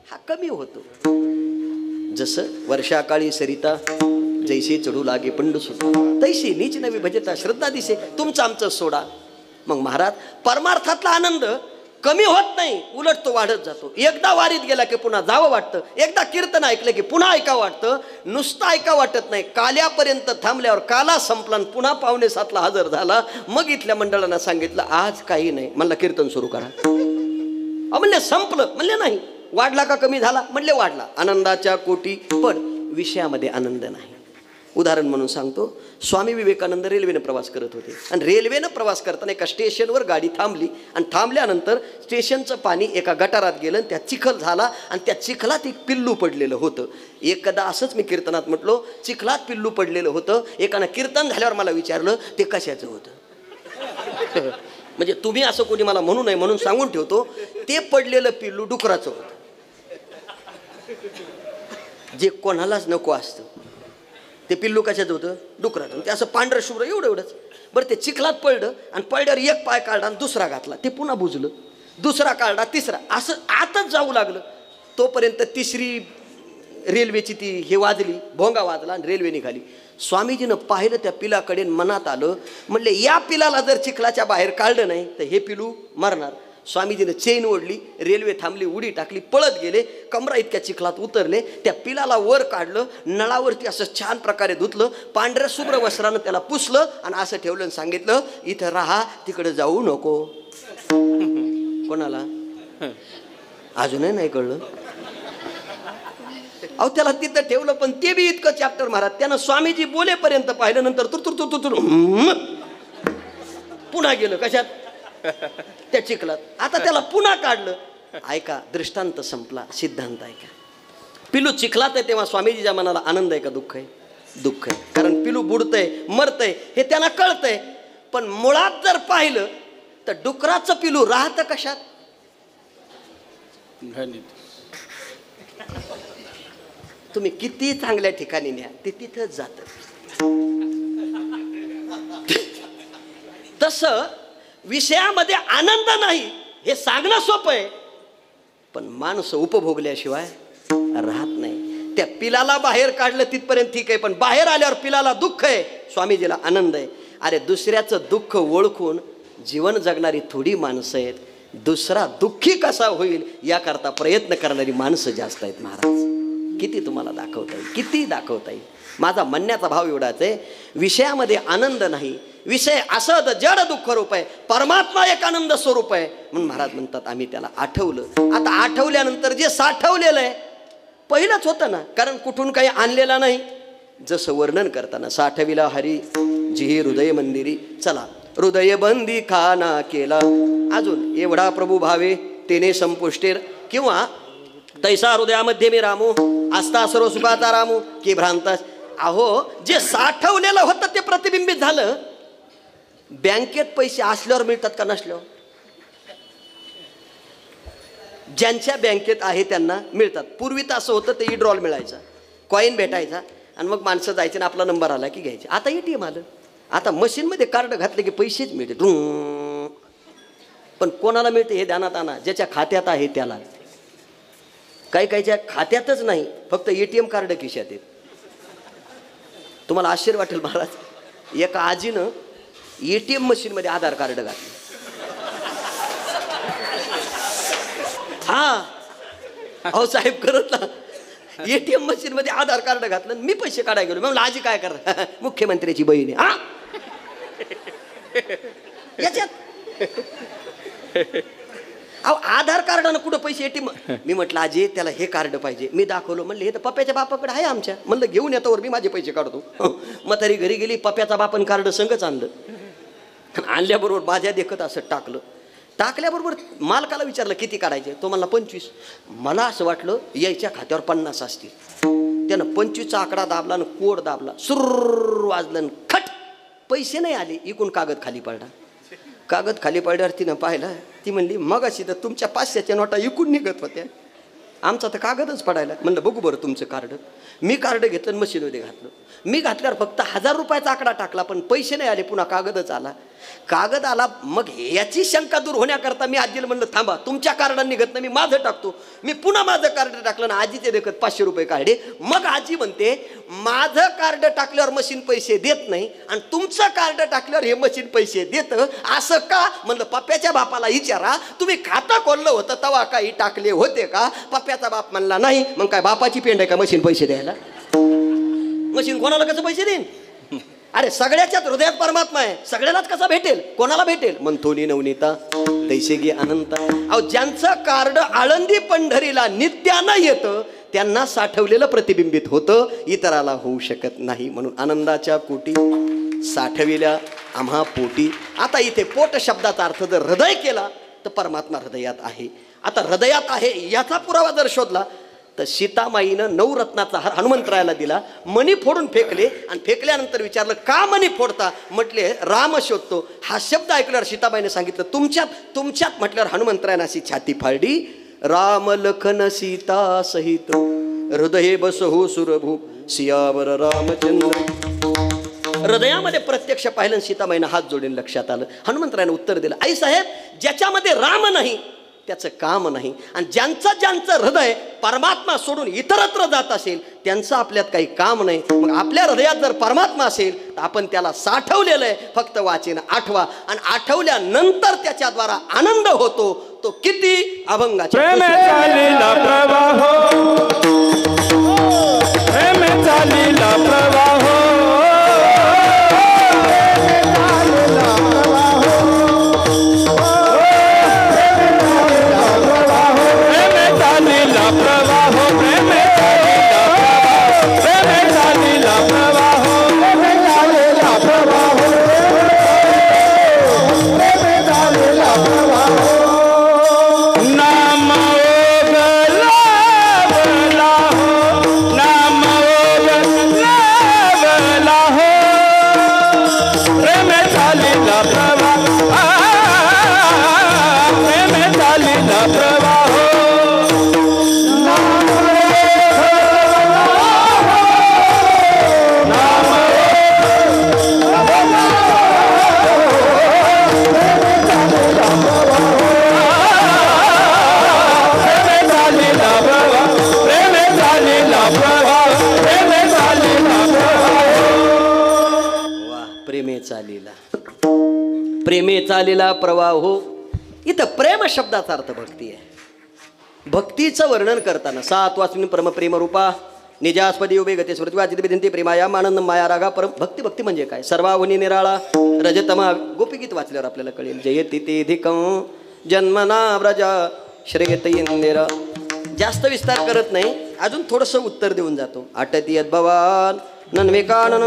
हा कमी होतो. जसं वर्षाकाळी सरिता जैसे चढू लागे पंड सुटा, तैसे नीच नवी भजता श्रद्धा दिसे तुमचं आमचं सोडा. मग महाराज, परमार्थातला आनंद कमी होत नाही, उलट तो वाढत जातो. एकदा वारीत गेला की पुन्हा जावं वाटतं, एकदा कीर्तन ऐकलं की पुन्हा ऐकावं वाटतं. नुसतं ऐकावं वाटत नाही, काल्यापर्यंत थांबल्यावर काला संपला आणि पुन्हा 6:45 हजर झाला. मग इथल्या मंडळांना सांगितलं आज काही नाही, म्हणलं कीर्तन सुरू करा. म्हणले संपलं, म्हणले नाही. वाढला का कमी झाला, म्हणले वाढला. आनंदाच्या कोटी, पण विषयामध्ये आनंद नाही. उदाहरण म्हणून सांगतो, स्वामी विवेकानंद रेल्वेनं प्रवास करत होते आणि रेल्वेनं प्रवास करताना एका स्टेशनवर गाडी थांबली आणि थांबल्यानंतर स्टेशनचं पाणी एका गटारात गेलं आणि त्यात चिखल झाला आणि त्या चिखलात एक पिल्लू पडलेलं होतं. एकदा असंच मी कीर्तनात म्हटलो, चिखलात पिल्लू पडलेलं होतं. एकानं कीर्तन झाल्यावर मला विचारलं ते कशाचं होतं. म्हणजे तुम्ही असं कोणी मला म्हणू नये म्हणून सांगून ठेवतो, ते पडलेलं पिल्लू डुकराचं होतं, जे कोणालाच नको असतं. ते पिल्लू कशाचं होतं, डुकराचं. ते असं पांढरं शुभ्र एवढंच. बरं, ते चिखलात पडलं आणि पडल्यावर एक पाय काढला आणि दुसरा घातला, ते पुन्हा बुजलं. दुसरा काढला, तिसरा, असं आतच जाऊ लागलं. तोपर्यंत तिसरी रेल्वेची ती हे वाजली, भोंगा वाजला आणि रेल्वे निघाली. स्वामीजीनं पाहिलं त्या पिलाकडे, मनात आलं, म्हणले या पिलाला जर चिखलाच्या बाहेर काढलं नाही तर हे पिलू मरणार. स्वामीजीने चेन ओढली, रेल्वे थांबली, उडी टाकली, पळत गेले, कमरा इतक्या चिखलात उतरले. त्या पिलाला वर काढलं, नळावरती असं छान प्रकारे धुतलं, पांढऱ्या शुभ्र वस्त्रानं त्याला पुसलं आणि असं ठेवलं आणि सांगितलं इथं राहा, तिकडे जाऊ नको. कोणाला अजूनही नाही कळलं. अहो त्याला तिथं ठेवलं, पण ते बी इतकं चॅप्टर महाराज. त्यानं स्वामीजी बोलेपर्यंत पाहिलं, नंतर तुर पुन्हा गेलं कशात, त्या चिखलात. आता त्याला पुन्हा काढलं. ऐका, दृष्टांत संपला, सिद्धांत ऐका. पिलू चिखलात आहे तेव्हा स्वामीजीच्या मनाला आनंद आहे का दुःख आहे? दुःख आहे. कारण पिलू बुडतंय, मरतंय हे त्यांना कळतंय. पण मुळात जर पाहिलं तर डुकराचं पिलू राहतं कशात? तुम्ही किती चांगल्या ठिकाणी न्या, ते तिथंच जातं. तसं विषयामध्ये आनंद नाही हे सांगणं सोपं आहे, पण माणसं उपभोगल्याशिवाय राहत नाही. त्या पिलाला बाहेर काढलं तिथपर्यंत ठीक आहे, पण बाहेर आल्यावर पिलाला दुःख आहे, स्वामीजीला आनंद आहे. अरे दुसऱ्याचं दुःख ओळखून जीवन जगणारी थोडी माणसं आहेत. दुसरा दुःखी कसा होईल याकरता प्रयत्न करणारी माणसं जास्त आहेत महाराज. किती तुम्हाला दाखवता येईल, किती दाखवता येईल. माझा म्हणण्याचा भाव एवढाच आहे, विषयामध्ये आनंद नाही, विषय असद जड दुःख रूप आहे, परमात्मा एक आनंद स्वरूप आहे. म्हणून महाराज म्हणतात आम्ही त्याला आठवलं. आता आठवल्यानंतर जे साठवलेलं आहे पहिलंच होतं ना, कारण कुठून काही आणलेला नाही. जसं वर्णन करताना साठविला हरी जी हृदय मंदिरी, चला हृदय बंदी खाना केला, अजून एवढा प्रभू भावे तेने संपुष्टेर, किंवा तैसा हृदयामध्ये मी रामू आस्था सर्व सुखाचा रामू की भ्रांता. अहो जे साठवलेलं होतं ते प्रतिबिंबित झालं. बँकेत पैसे असल्यावर मिळतात का नसल्यावर? ज्यांच्या बँकेत आहे त्यांना मिळतात. पूर्वी तर असं होतं, ते विड्रॉल मिळायचा, कॉईन भेटायचा. आणि मग माणसं जायचे आणि आपला नंबर आला की घ्यायचे. आता ATM आलं. आता मशीनमध्ये कार्ड घातले की पैसेच मिळते. पण कोणाला मिळते हे ध्यानात आणा, ज्याच्या खात्यात आहे त्याला. काही काहीच्या खात्यातच नाही, फक्त ATM कार्ड खिशात आहेत. तुम्हाला आश्चर्य वाटेल महाराज, एका आजीनं ATM मशीनमध्ये आधार कार्ड घातलं. हा अहो साहेब, करत ना, ATM मशीन मध्ये आधार कार्ड घातलं, मी पैसे काढायला गेलो. म्हणलं आजी काय करता? मुख्यमंत्र्याची बहीण आहे. हा याच्यात अहो आधार कार्डानं कुठं पैसे ATM? मी म्हटलं आजी त्याला हे कार्ड पाहिजे. मी दाखवलं. म्हणलं हे तर पप्प्याच्या बापाकडे आहे आमच्या. म्हणलं घेऊन येतो, मी माझे पैसे काढतो. मग तरी घरी गेली, पप्प्याचा बापन कार्ड संगच आणलं. आणल्याबरोबर माझ्या देखत असं टाकलं. टाकल्याबरोबर मालकाला विचारलं किती काढायचे. तो म्हणला 25. मला असं वाटलं यायच्या खात्यावर 50 असतील. त्यानं 25चा आकडा दाबला आणि कोड दाबला. सुर्र वाजलं, खट, पैसे नाही आले. इकून कागद खाली पडला. कागद खाली पडल्यावर तिनं पाहिलं. ती म्हणली मगाशी तर तुमच्या 500च्या नोटा इकून निघत होत्या, आमचा तर कागदच पडायला. म्हणलं बघू बरं तुमचं कार्ड. मी कार्ड घेतलं, मशीनमध्ये घातलं. मी घातल्यावर फक्त 1000 रुपयाचा आकडा टाकला, पण पैसे नाही आले. पुन्हा कागदच आला. कागद आला. मग याची शंका दूर होण्याकरता मी आजीला म्हणलं थांबा, तुमच्या कार्डाने निघत नाही, मी माझं टाकतो. मी पुन्हा माझं कार्ड टाकलं ना, आजीचे देखत 500 रुपये काढले. मग आजी म्हणते माझं कार्ड टाकल्यावर मशीन पैसे देत नाही आणि तुमचं कार्ड टाकल्यावर हे मशीन पैसे देतं, असं का? म्हणलं पप्प्याच्या बापाला विचारा, तुम्ही खातं खोललं होतं तेव्हा काही टाकले होते का? पप्प्याचा बाप म्हणला नाही. मग काय बापाची पेंड आहे का मशीन पैसे द्यायला? मशीन कोणाला कसं पैसे देईन? अरे सगळ्याच्याच हृदयात परमात्मा आहे, सगळ्यालाच कसा भेटेल? कोणाला भेटेल? म्हणतोनी नवनीता दैसेगी अनंता. अहो ज्यांचं कार्ड आळंदी पंढरीला नित्यानं येतं त्यांना साठवलेलं प्रतिबिंबित होतं, इतराला होऊ शकत नाही. म्हणून आनंदाच्या कोटी साठविल्या आम्हा पोटी. आता इथे पोट शब्दाचा अर्थ जर हृदय केला तर परमात्मा हृदयात आहे. आता हृदयात आहे याचा पुरावा जर शोधला तर सीतामाईनं 9 रत्नाचा हार हनुमंतरायाला दिला. मणी फोडून फेकले आणि फेकल्यानंतर विचारलं का मणी फोडता? म्हटले राम शोधतो. हा शब्द ऐकल्यावर सीताबाईने सांगितलं तुमच्यात म्हटल्यावर हनुमंतरायानं अशी छाती फाडली. राम लखन सीता सहित हृदय बसहु सुरभू सियावर रामचंद्र. हृदयामध्ये प्रत्यक्ष पाहिलं, सीताबाईनं हात जोडून लक्षात आलं. हनुमंतरायानं उत्तर दिलं, आई साहेब ज्याच्यामध्ये राम नाही त्याचं काम नाही, आणि ज्यांचं हृदय परमात्मा सोडून इतरत्र जात असेल त्यांचं आपल्यात काही काम नाही. मग आपल्या हृदयात जर परमात्मा असेल तर आपण त्याला साठवलेलं आहे, फक्त वाचेन आठवा. आणि आठवल्यानंतर त्याच्याद्वारा आनंद होतो. तो किती अभंगाचा प्रेमेचा लीला प्रवाह हो. इथं प्रेम शब्दाचा अर्थ भक्ती आहे. भक्तीचं वर्णन करताना 7 वाचून परमप्रेम रूपा निजास्पदी उभे गती स्मृती वाचित विधंती प्रेमाया आनंद माया रागा परम. भक्ती म्हणजे काय? सर्वाहुनी निराळा रजतमा. गोपीगीत वाचल्यावर आपल्याला कळेल. जयति तेधिकं जन्मना व्रजा श्रेयत इंदिरा. जास्त विस्तार करत नाही, अजून थोडंसं उत्तर देऊन जातो. अटति यद्भवान नन्वेकानन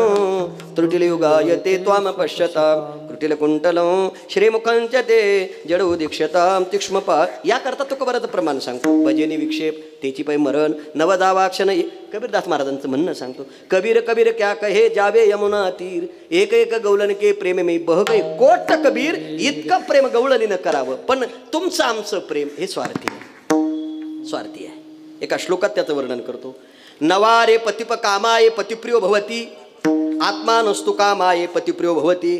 त्रुटिल युगायते त्वाम पश्यता कृटिल कुंटलं श्रीमुखंच ते जडो दीक्षताम तीक्ष्मपा. याकरता तो कबराचं प्रमाण सांगतो. भजनी विक्षेप तेची पै मरण नवदावाक्षण. कबीरदास महाराजांचं म्हणणं सांगतो. कबीर कबीर क्या कहे जावे यमुना तीर एक एक गवलन के प्रेम मी बह गई कोट कबीर. इतकं प्रेम गवळणीनं करावं, पण तुमचं आमचं प्रेम हे स्वार्थी आहे. एका श्लोकात त्याचं वर्णन करतो. नवारे पतिप कामाये पतिप्रियो भवती आत्मा नस्तु कामाये पतिप्रियो भवती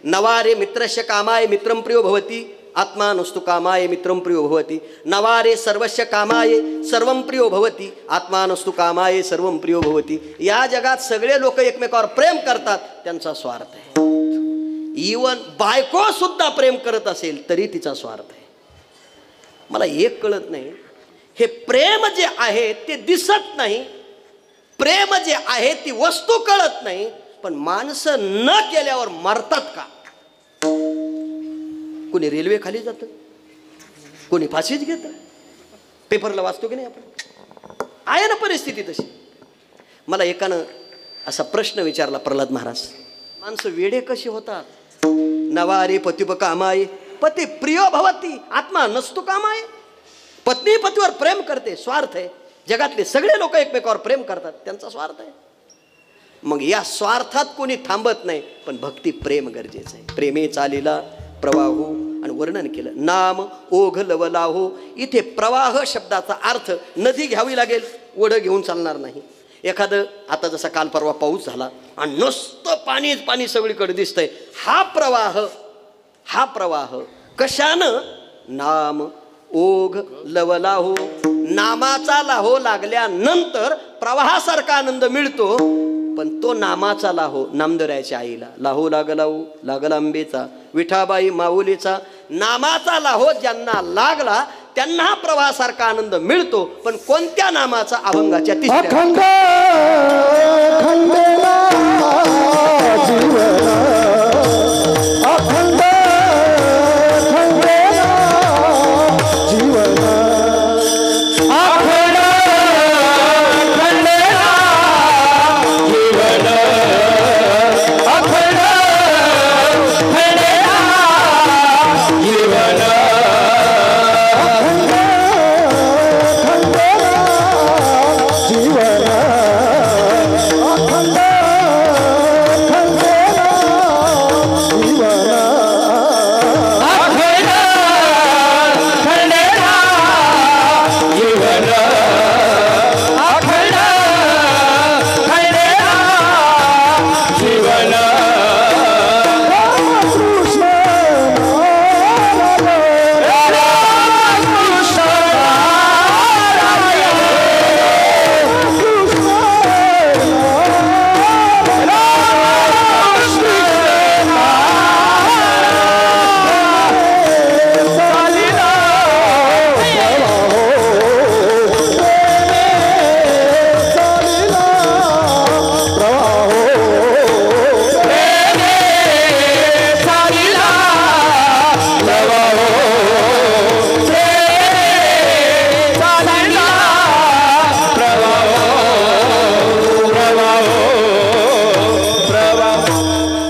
नवारे मित्रस्य कामाये मित्रं प्रियो भवती आत्मा नस्तु कामाये मित्रं प्रियो भवती नवारे सर्वस्य कामाये सर्वं प्रियो भवती आत्मा नस्तु कामाये सर्वं प्रियो भवती. या जगात सगळे लोक एकमेकावर प्रेम करतात, त्यांचा स्वार्थ आहे. इवन बायको सुद्धा प्रेम करत असेल तरी तिचा स्वार्थ आहे. मला एक कळत नाही, हे प्रेम जे आहे ते दिसत नाही, प्रेम जे आहे ती वस्तू कळत नाही, पण माणसं न केल्यावर मरतात का? कोणी रेल्वे खाली जातं, कोणी फाशीच घेतं, पेपरला वाचतो की नाही आपण, आहे ना परिस्थिती तशी. मला एकानं असा प्रश्न विचारला, प्रल्हाद महाराज, माणसं वेडे कशी होतात? नवारे पतिप कामाये पती प्रियो भवती आत्मा नसतो कामाये. पत्नी पतीवर प्रेम करते, स्वार्थ आहे. जगातले सगळे लोक एकमेकावर प्रेम करतात, त्यांचा स्वार्थ आहे. मग या स्वार्थात कोणी थांबत नाही, पण भक्ती प्रेम गरजेचं आहे. प्रेमे चालीला प्रवाहो आणि वर्णन केलं नाम ओघ लवलाहो. इथे प्रवाह शब्दाचा अर्थ नदी घ्यावी लागेल, ओढ घेऊन चालणार नाही. एखादं आता जसा काल परवा पाऊस झाला आणि नुसतं पाणीच पाणी सगळीकडे दिसतंय, हा प्रवाह कशानं? नाम ओघ लवलाहो. नामाचा लाहो लागल्यानंतर प्रवाहासारखा आनंद मिळतो, पण तो नामाचा लाहो नामदेवरायाच्या आईला लाहो लागलाऊ लागला आंबेचा विठाबाई माऊलीचा. नामाचा लाहो ज्यांना लागला त्यांना हा प्रवाहासारखा आनंद मिळतो, पण कोणत्या नामाचा? अभंगाच्या तिसऱ्या.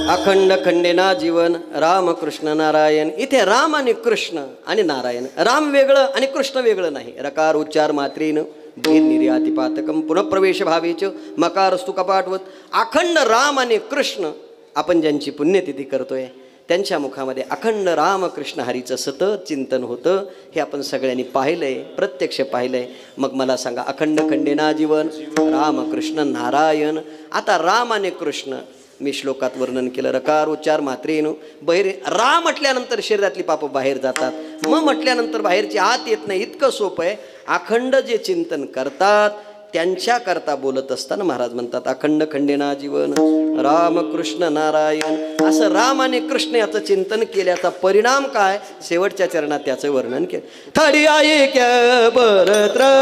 अखंड खंडेना जीवन राम कृष्ण नारायण. इथे राम आणि कृष्ण आणि नारायण, राम वेगळं आणि कृष्ण वेगळं नाही. रकार उच्चार मात्रेन भेद निर्यातिपातकम पुनःप्रवेश भावेच मकारस्तु कपाटवत. अखंड राम आणि कृष्ण आपण ज्यांची पुण्यतिथी करतोय त्यांच्या मुखामध्ये अखंड राम कृष्ण हरीचं सतत चिंतन होतं, हे आपण सगळ्यांनी पाहिलंय, प्रत्यक्ष पाहिलंय. मग मला सांगा, अखंड खंडेना जीवन राम कृष्ण नारायण. आता राम आणि कृष्ण मी श्लोकात वर्णन केलं. रकार उच्चार मात्रेनु बाहेर रा म्हटल्यानंतर शरीरातली पापं बाहेर जातात, म म्हटल्यानंतर बाहेरची आत येत नाही. इतकं सोपं आहे. अखंड जे चिंतन करतात त्यांच्याकरता बोलत असताना महाराज म्हणतात अखंड खंडेना जीवन राम कृष्ण नारायण. असं राम आणि कृष्ण याचं चिंतन केल्याचा परिणाम काय? शेवटच्या चरणात त्याचं वर्णन केलं. थडी आई क्या परत्र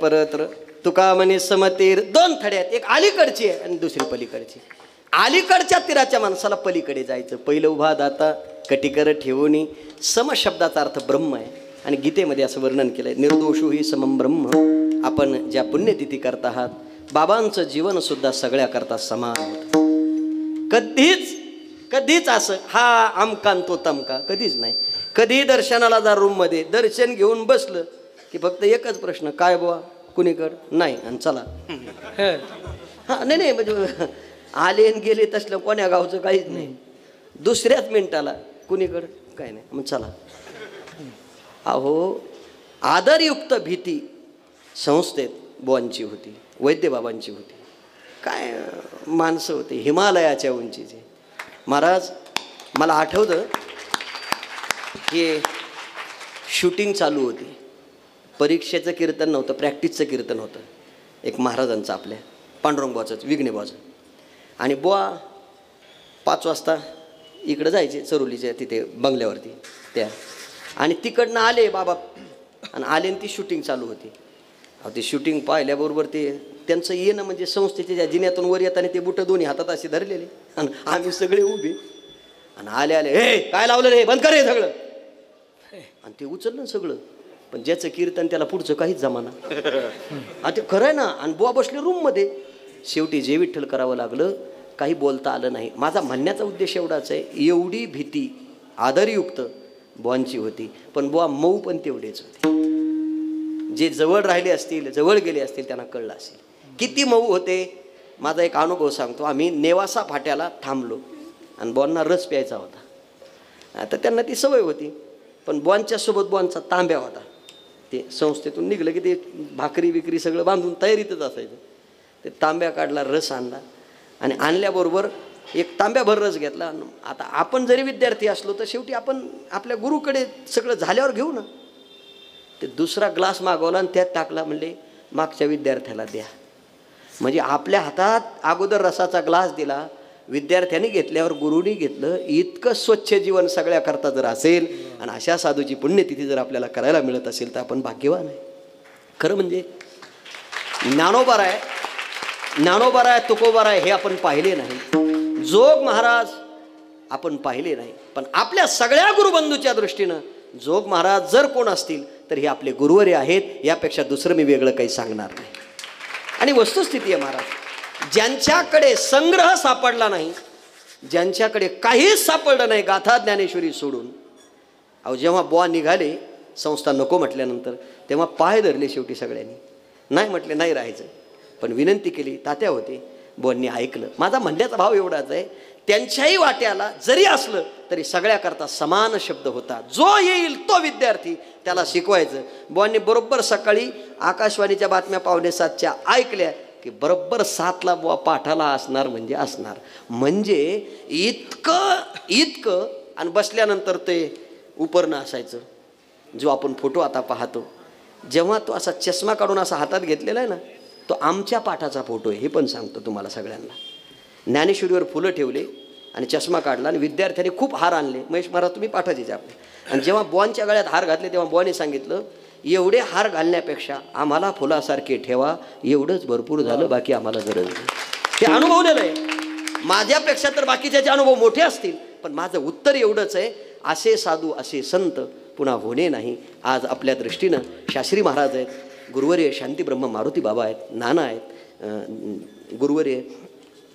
परत्र तुका म्हणे समतीर. दोन थड्यात, एक अलीकडची आहे आणि दुसरी पलीकडची. अलीकडच्या तीराच्या माणसाला पलीकडे जायचं. पहिलं उभा दाता कटिकर ठेवून सम शब्दाचा अर्थ ब्रह्म आहे. आणि गीतेमध्ये असं वर्णन केलंय, निर्दोषो ही समम ब्रह्म. आपण ज्या पुण्यतिथी करत आहात, बाबांचं जीवन सुद्धा सगळ्या करता समान होतं. कधीच असं हा आमका तो तमका कधीच नाही. कधी दर्शनाला जा, रूममध्ये दर्शन घेऊन बसलं की फक्त एकच प्रश्न, काय बुवा कुणीकड नाही, आणि चला. हा नाही म्हणजे आले आणि गेले तसलं कोण्या गावचं काहीच नाही. दुसऱ्याच मिनिटाला कुणीकड काय नाही, मग चला. अहो, आदरयुक्त भीती संस्थेत बुवांची होती, वैद्यबाबांची होती. काय माणसं होते, हिमालयाच्या उंचीचे. महाराज, मला आठवतं की शूटिंग चालू होती. परीक्षेचं कीर्तन नव्हतं, प्रॅक्टिसचं कीर्तन होतं. एक महाराजांचं, आपल्या पांडुरंगबाचं, विघ्नेबाचं. आणि बुवा 5 वाजता इकडं जायचे चरोलीच्या तिथे बंगल्यावरती त्या. आणि तिकडनं आले बाबा, आणि आले आणि ती शूटिंग चालू होती. अहो, ती शूटिंग पाहिल्याबरोबर ते त्यांचं येणं म्हणजे संस्थेच्या ज्या जिन्यातून वर येताना ते बुटं दोन्ही हातात असे धरलेले, आणि आम्ही सगळे उभे. आणि आले हे काय लावलं रे, बंद कर हे सगळं. आणि ते उचललं सगळं, पण ज्याचं कीर्तन त्याला पुढचं काहीच जमाना. आणि ते खरं आहे ना. आणि बुवा बसले रूममध्ये. शेवटी जे विठ्ठल करावं लागलं, काही बोलता आलं नाही. माझा म्हणण्याचा उद्देश एवढाच आहे, एवढी भीती आदरयुक्त बुवांची होती. पण बुवा मऊ पण तेवढेच होते. जे जवळ राहिले असतील, जवळ गेले असतील, त्यांना कळलं असेल किती मऊ होते. माझा एक अनुभव सांगतो. आम्ही नेवासा फाट्याला थांबलो आणि बुवांना रस प्यायचा होता. आता त्यांना ती सवय होती, पण बुवांच्यासोबत बुवांचा तांब्या होता. ते संस्थेतून निघलं की ते भाकरी विक्री सगळं बांधून तयारीतच असायचं. ते तांब्या काढला, रस आणला, आणि आणल्याबरोबर एक तांब्याभर रस घेतला. आता आपण जरी विद्यार्थी असलो तर शेवटी आपण आपल्या गुरुकडे सगळं झाल्यावर घेऊ ना. ते दुसरा ग्लास मागवला आणि त्यात टाकला. म्हणले मागच्या विद्यार्थ्याला द्या. म्हणजे आपल्या हातात अगोदर रसाचा ग्लास दिला, विद्यार्थ्यांनी घेतल्यावर गुरुनी घेतलं. इतकं स्वच्छ जीवन सगळ्याकरता जर असेल आणि अशा साधूची पुण्यतिथी जर आपल्याला करायला मिळत असेल तर आपण भाग्यवान आहे. खरं म्हणजे ज्ञानोबा आहे, तुकोबा आहे हे आपण पाहिले नाही. जोग महाराज आपण पाहिले नाही. पण आपल्या सगळ्या गुरुबंधूच्या दृष्टीनं जोग महाराज जर कोण असतील तर हे आपले गुरुवरे आहेत. यापेक्षा दुसरं मी वेगळं काही सांगणार नाही. आणि वस्तुस्थिती आहे महाराज, ज्यांच्याकडे संग्रह सापडला नाही, ज्यांच्याकडे काहीच सापडलं नाही गाथा ज्ञानेश्वरी सोडून, अहो जेव्हा बुवा निघाले संस्था नको म्हटल्यानंतर, तेव्हा पाय धरले शेवटी सगळ्यांनी. नाही म्हटले नाही राहायचं, पण विनंती केली. तात्या होते, बुवांनी ऐकलं. माझा म्हणण्याचा भाव एवढाच आहे, त्यांच्याही वाट्याला जरी असलं तरी सगळ्याकरता समान शब्द होता. जो येईल तो विद्यार्थी त्याला शिकवायचं. बुवांनी बरोबर सकाळी आकाशवाणीच्या बातम्या 6:45च्या ऐकल्या की बरोबर 7ला बुवा पाठाला असणार म्हणजे असणार. म्हणजे इतकं. आणि बसल्यानंतर ते उपरणं असायचं, जो आपण फोटो आता पाहतो. जेव्हा तो असा चष्मा काढून असा हातात घेतलेला आहे ना, तो आमच्या पाठाचा फोटो आहे. हे पण सांगतो तुम्हाला सगळ्यांना. ज्ञानेश्वरीवर फुलं ठेवले आणि चष्मा काढला, आणि विद्यार्थ्यांनी खूप हार आणले. महेश महाराज तुम्ही पाठाचे आपले. आणि जेव्हा बुवांच्या गळ्यात हार घातले तेव्हा बुवाने सांगितलं, एवढे हार घालण्यापेक्षा आम्हाला फुलासारखे ठेवा, एवढंच भरपूर झालं, बाकी आम्हाला गरज नाही. हे अनुभवलेलं आहे. माझ्यापेक्षा तर बाकीच्याचे अनुभव मोठे असतील, पण माझं उत्तर एवढंच आहे, असे साधू असे संत पुन्हा होणे नाही. आज आपल्या दृष्टीनं शास्त्री महाराज आहेत, गुरुवर्य शांतीब्रह्म मारुती बाबा आहेत, नाना आहेत, गुरुवर्य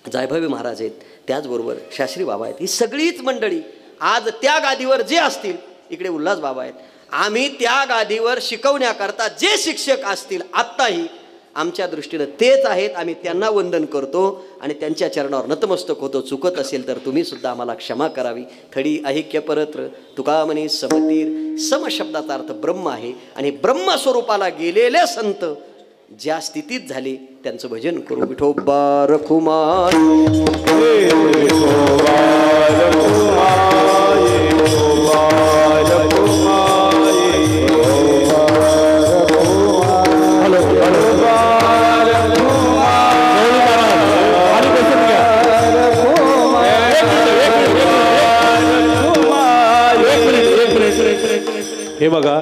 जायभावी महाराज आहेत, त्याचबरोबर शास्त्री बाबा आहेत. ही सगळीच मंडळी आज त्या गादीवर जे असतील, इकडे उल्हास बाबा आहेत, आम्ही त्या गादीवर शिकवण्याकरता जे शिक्षक असतील आत्ताही आमच्या दृष्टीनं तेच आहेत. आम्ही त्यांना वंदन करतो आणि त्यांच्या चरणावर नतमस्तक होतो. चुकत असेल तर तुम्ही सुद्धा आम्हाला क्षमा करावी. थडी ऐक्य परत्र तुका म्हणे समतीर. सम शब्दाचा अर्थ ब्रह्म आहे. आणि ब्रह्मस्वरूपाला गेलेले संत ज्या स्थितीत झाले त्यांचं भजन करू. विठोबा रखुमाई, हे बघा,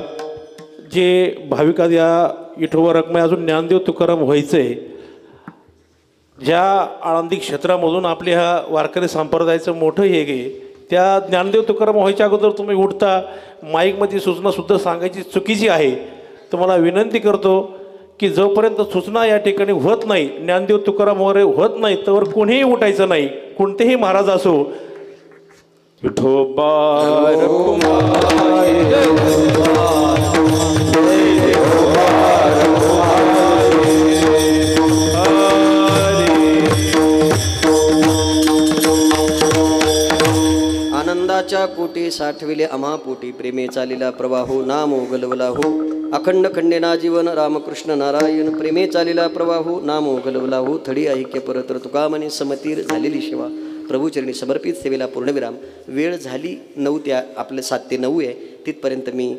जे भाविकात या विठोबा रखमाई अजून ज्ञानदेव तुकाराम व्हायचंय. ज्या आळंदी क्षेत्रामधून आपल्या ह्या वारकरी संप्रदायाचं मोठं हे गे त्या ज्ञानदेव तुकाराम व्हायच्या अगोदर तुम्ही उठता माईकमध्ये सूचनासुद्धा सांगायची चुकीची आहे. तर मला विनंती करतो की जोपर्यंत सूचना या ठिकाणी होत नाही, ज्ञानदेव तुकाराम वगैरे होत नाही, तर कोणीही उठायचं नाही, कोणतेही महाराज असो. विठोबा आनंदाच्या कोटी साठविले आम्हा पोटी, प्रेमे चालिला प्रवाहो नाम ओगलवला हो. अखंड खंडेना जीवन रामकृष्ण नारायण, प्रेमे चालिला प्रवाहो नाम ओगलवला हो. थडी ऐक्य परतर तुकामने समतीर झालेली सेवा, प्रभूचरणी समर्पित सेवेला पूर्णविराम. वेळ झाली 9 ते आपलं 7 ते 9 आहे, तिथपर्यंत मी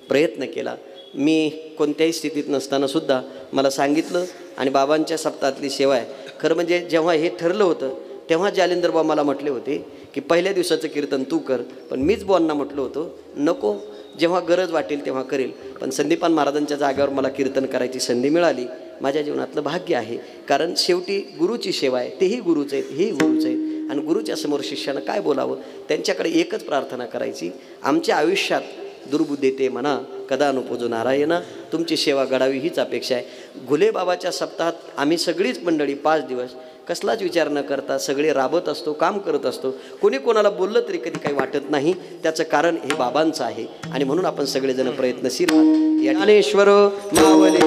प्रयत्न केला. मी कोणत्याही स्थितीत नसतानासुद्धा मला सांगितलं आणि बाबांच्या सप्ताहातली सेवा आहे. खरं म्हणजे जेव्हा हे ठरलं होतं तेव्हा जालिंदर बाबा मला म्हटले होते की पहिल्या दिवसाचं कीर्तन तू कर, पण मीच बुवांना म्हटलं होतं नको, जेव्हा गरज वाटेल तेव्हा करेल. पण संदीपान महाराजांच्या जागेवर मला कीर्तन करायची संधी मिळाली. माझ्या जीवनातलं भाग्य आहे, कारण शेवटी गुरुची सेवा आहे. तेही गुरुच आहेत, हेही गुरुच आहेत, आणि गुरुच्या समोर शिष्यानं काय बोलावं, त्यांच्याकडे एकच प्रार्थना करायची, आमच्या आयुष्यात दुर्बुद्धी ते म्हणा कदा अनुपूजो नारायणा, तुमची सेवा घडावी हीच अपेक्षा आहे. घुले बाबाच्या सप्ताहात आम्ही सगळीच मंडळी 5 दिवस कसलाच विचार न करता सगळे राबत असतो, काम करत असतो. कोणी कोणाला बोललं तरी कधी काही वाटत नाही. त्याचं कारण हे बाबांचं आहे, आणि म्हणून आपण सगळेजण प्रयत्नशील आहात. ज्ञानेश्वर मावले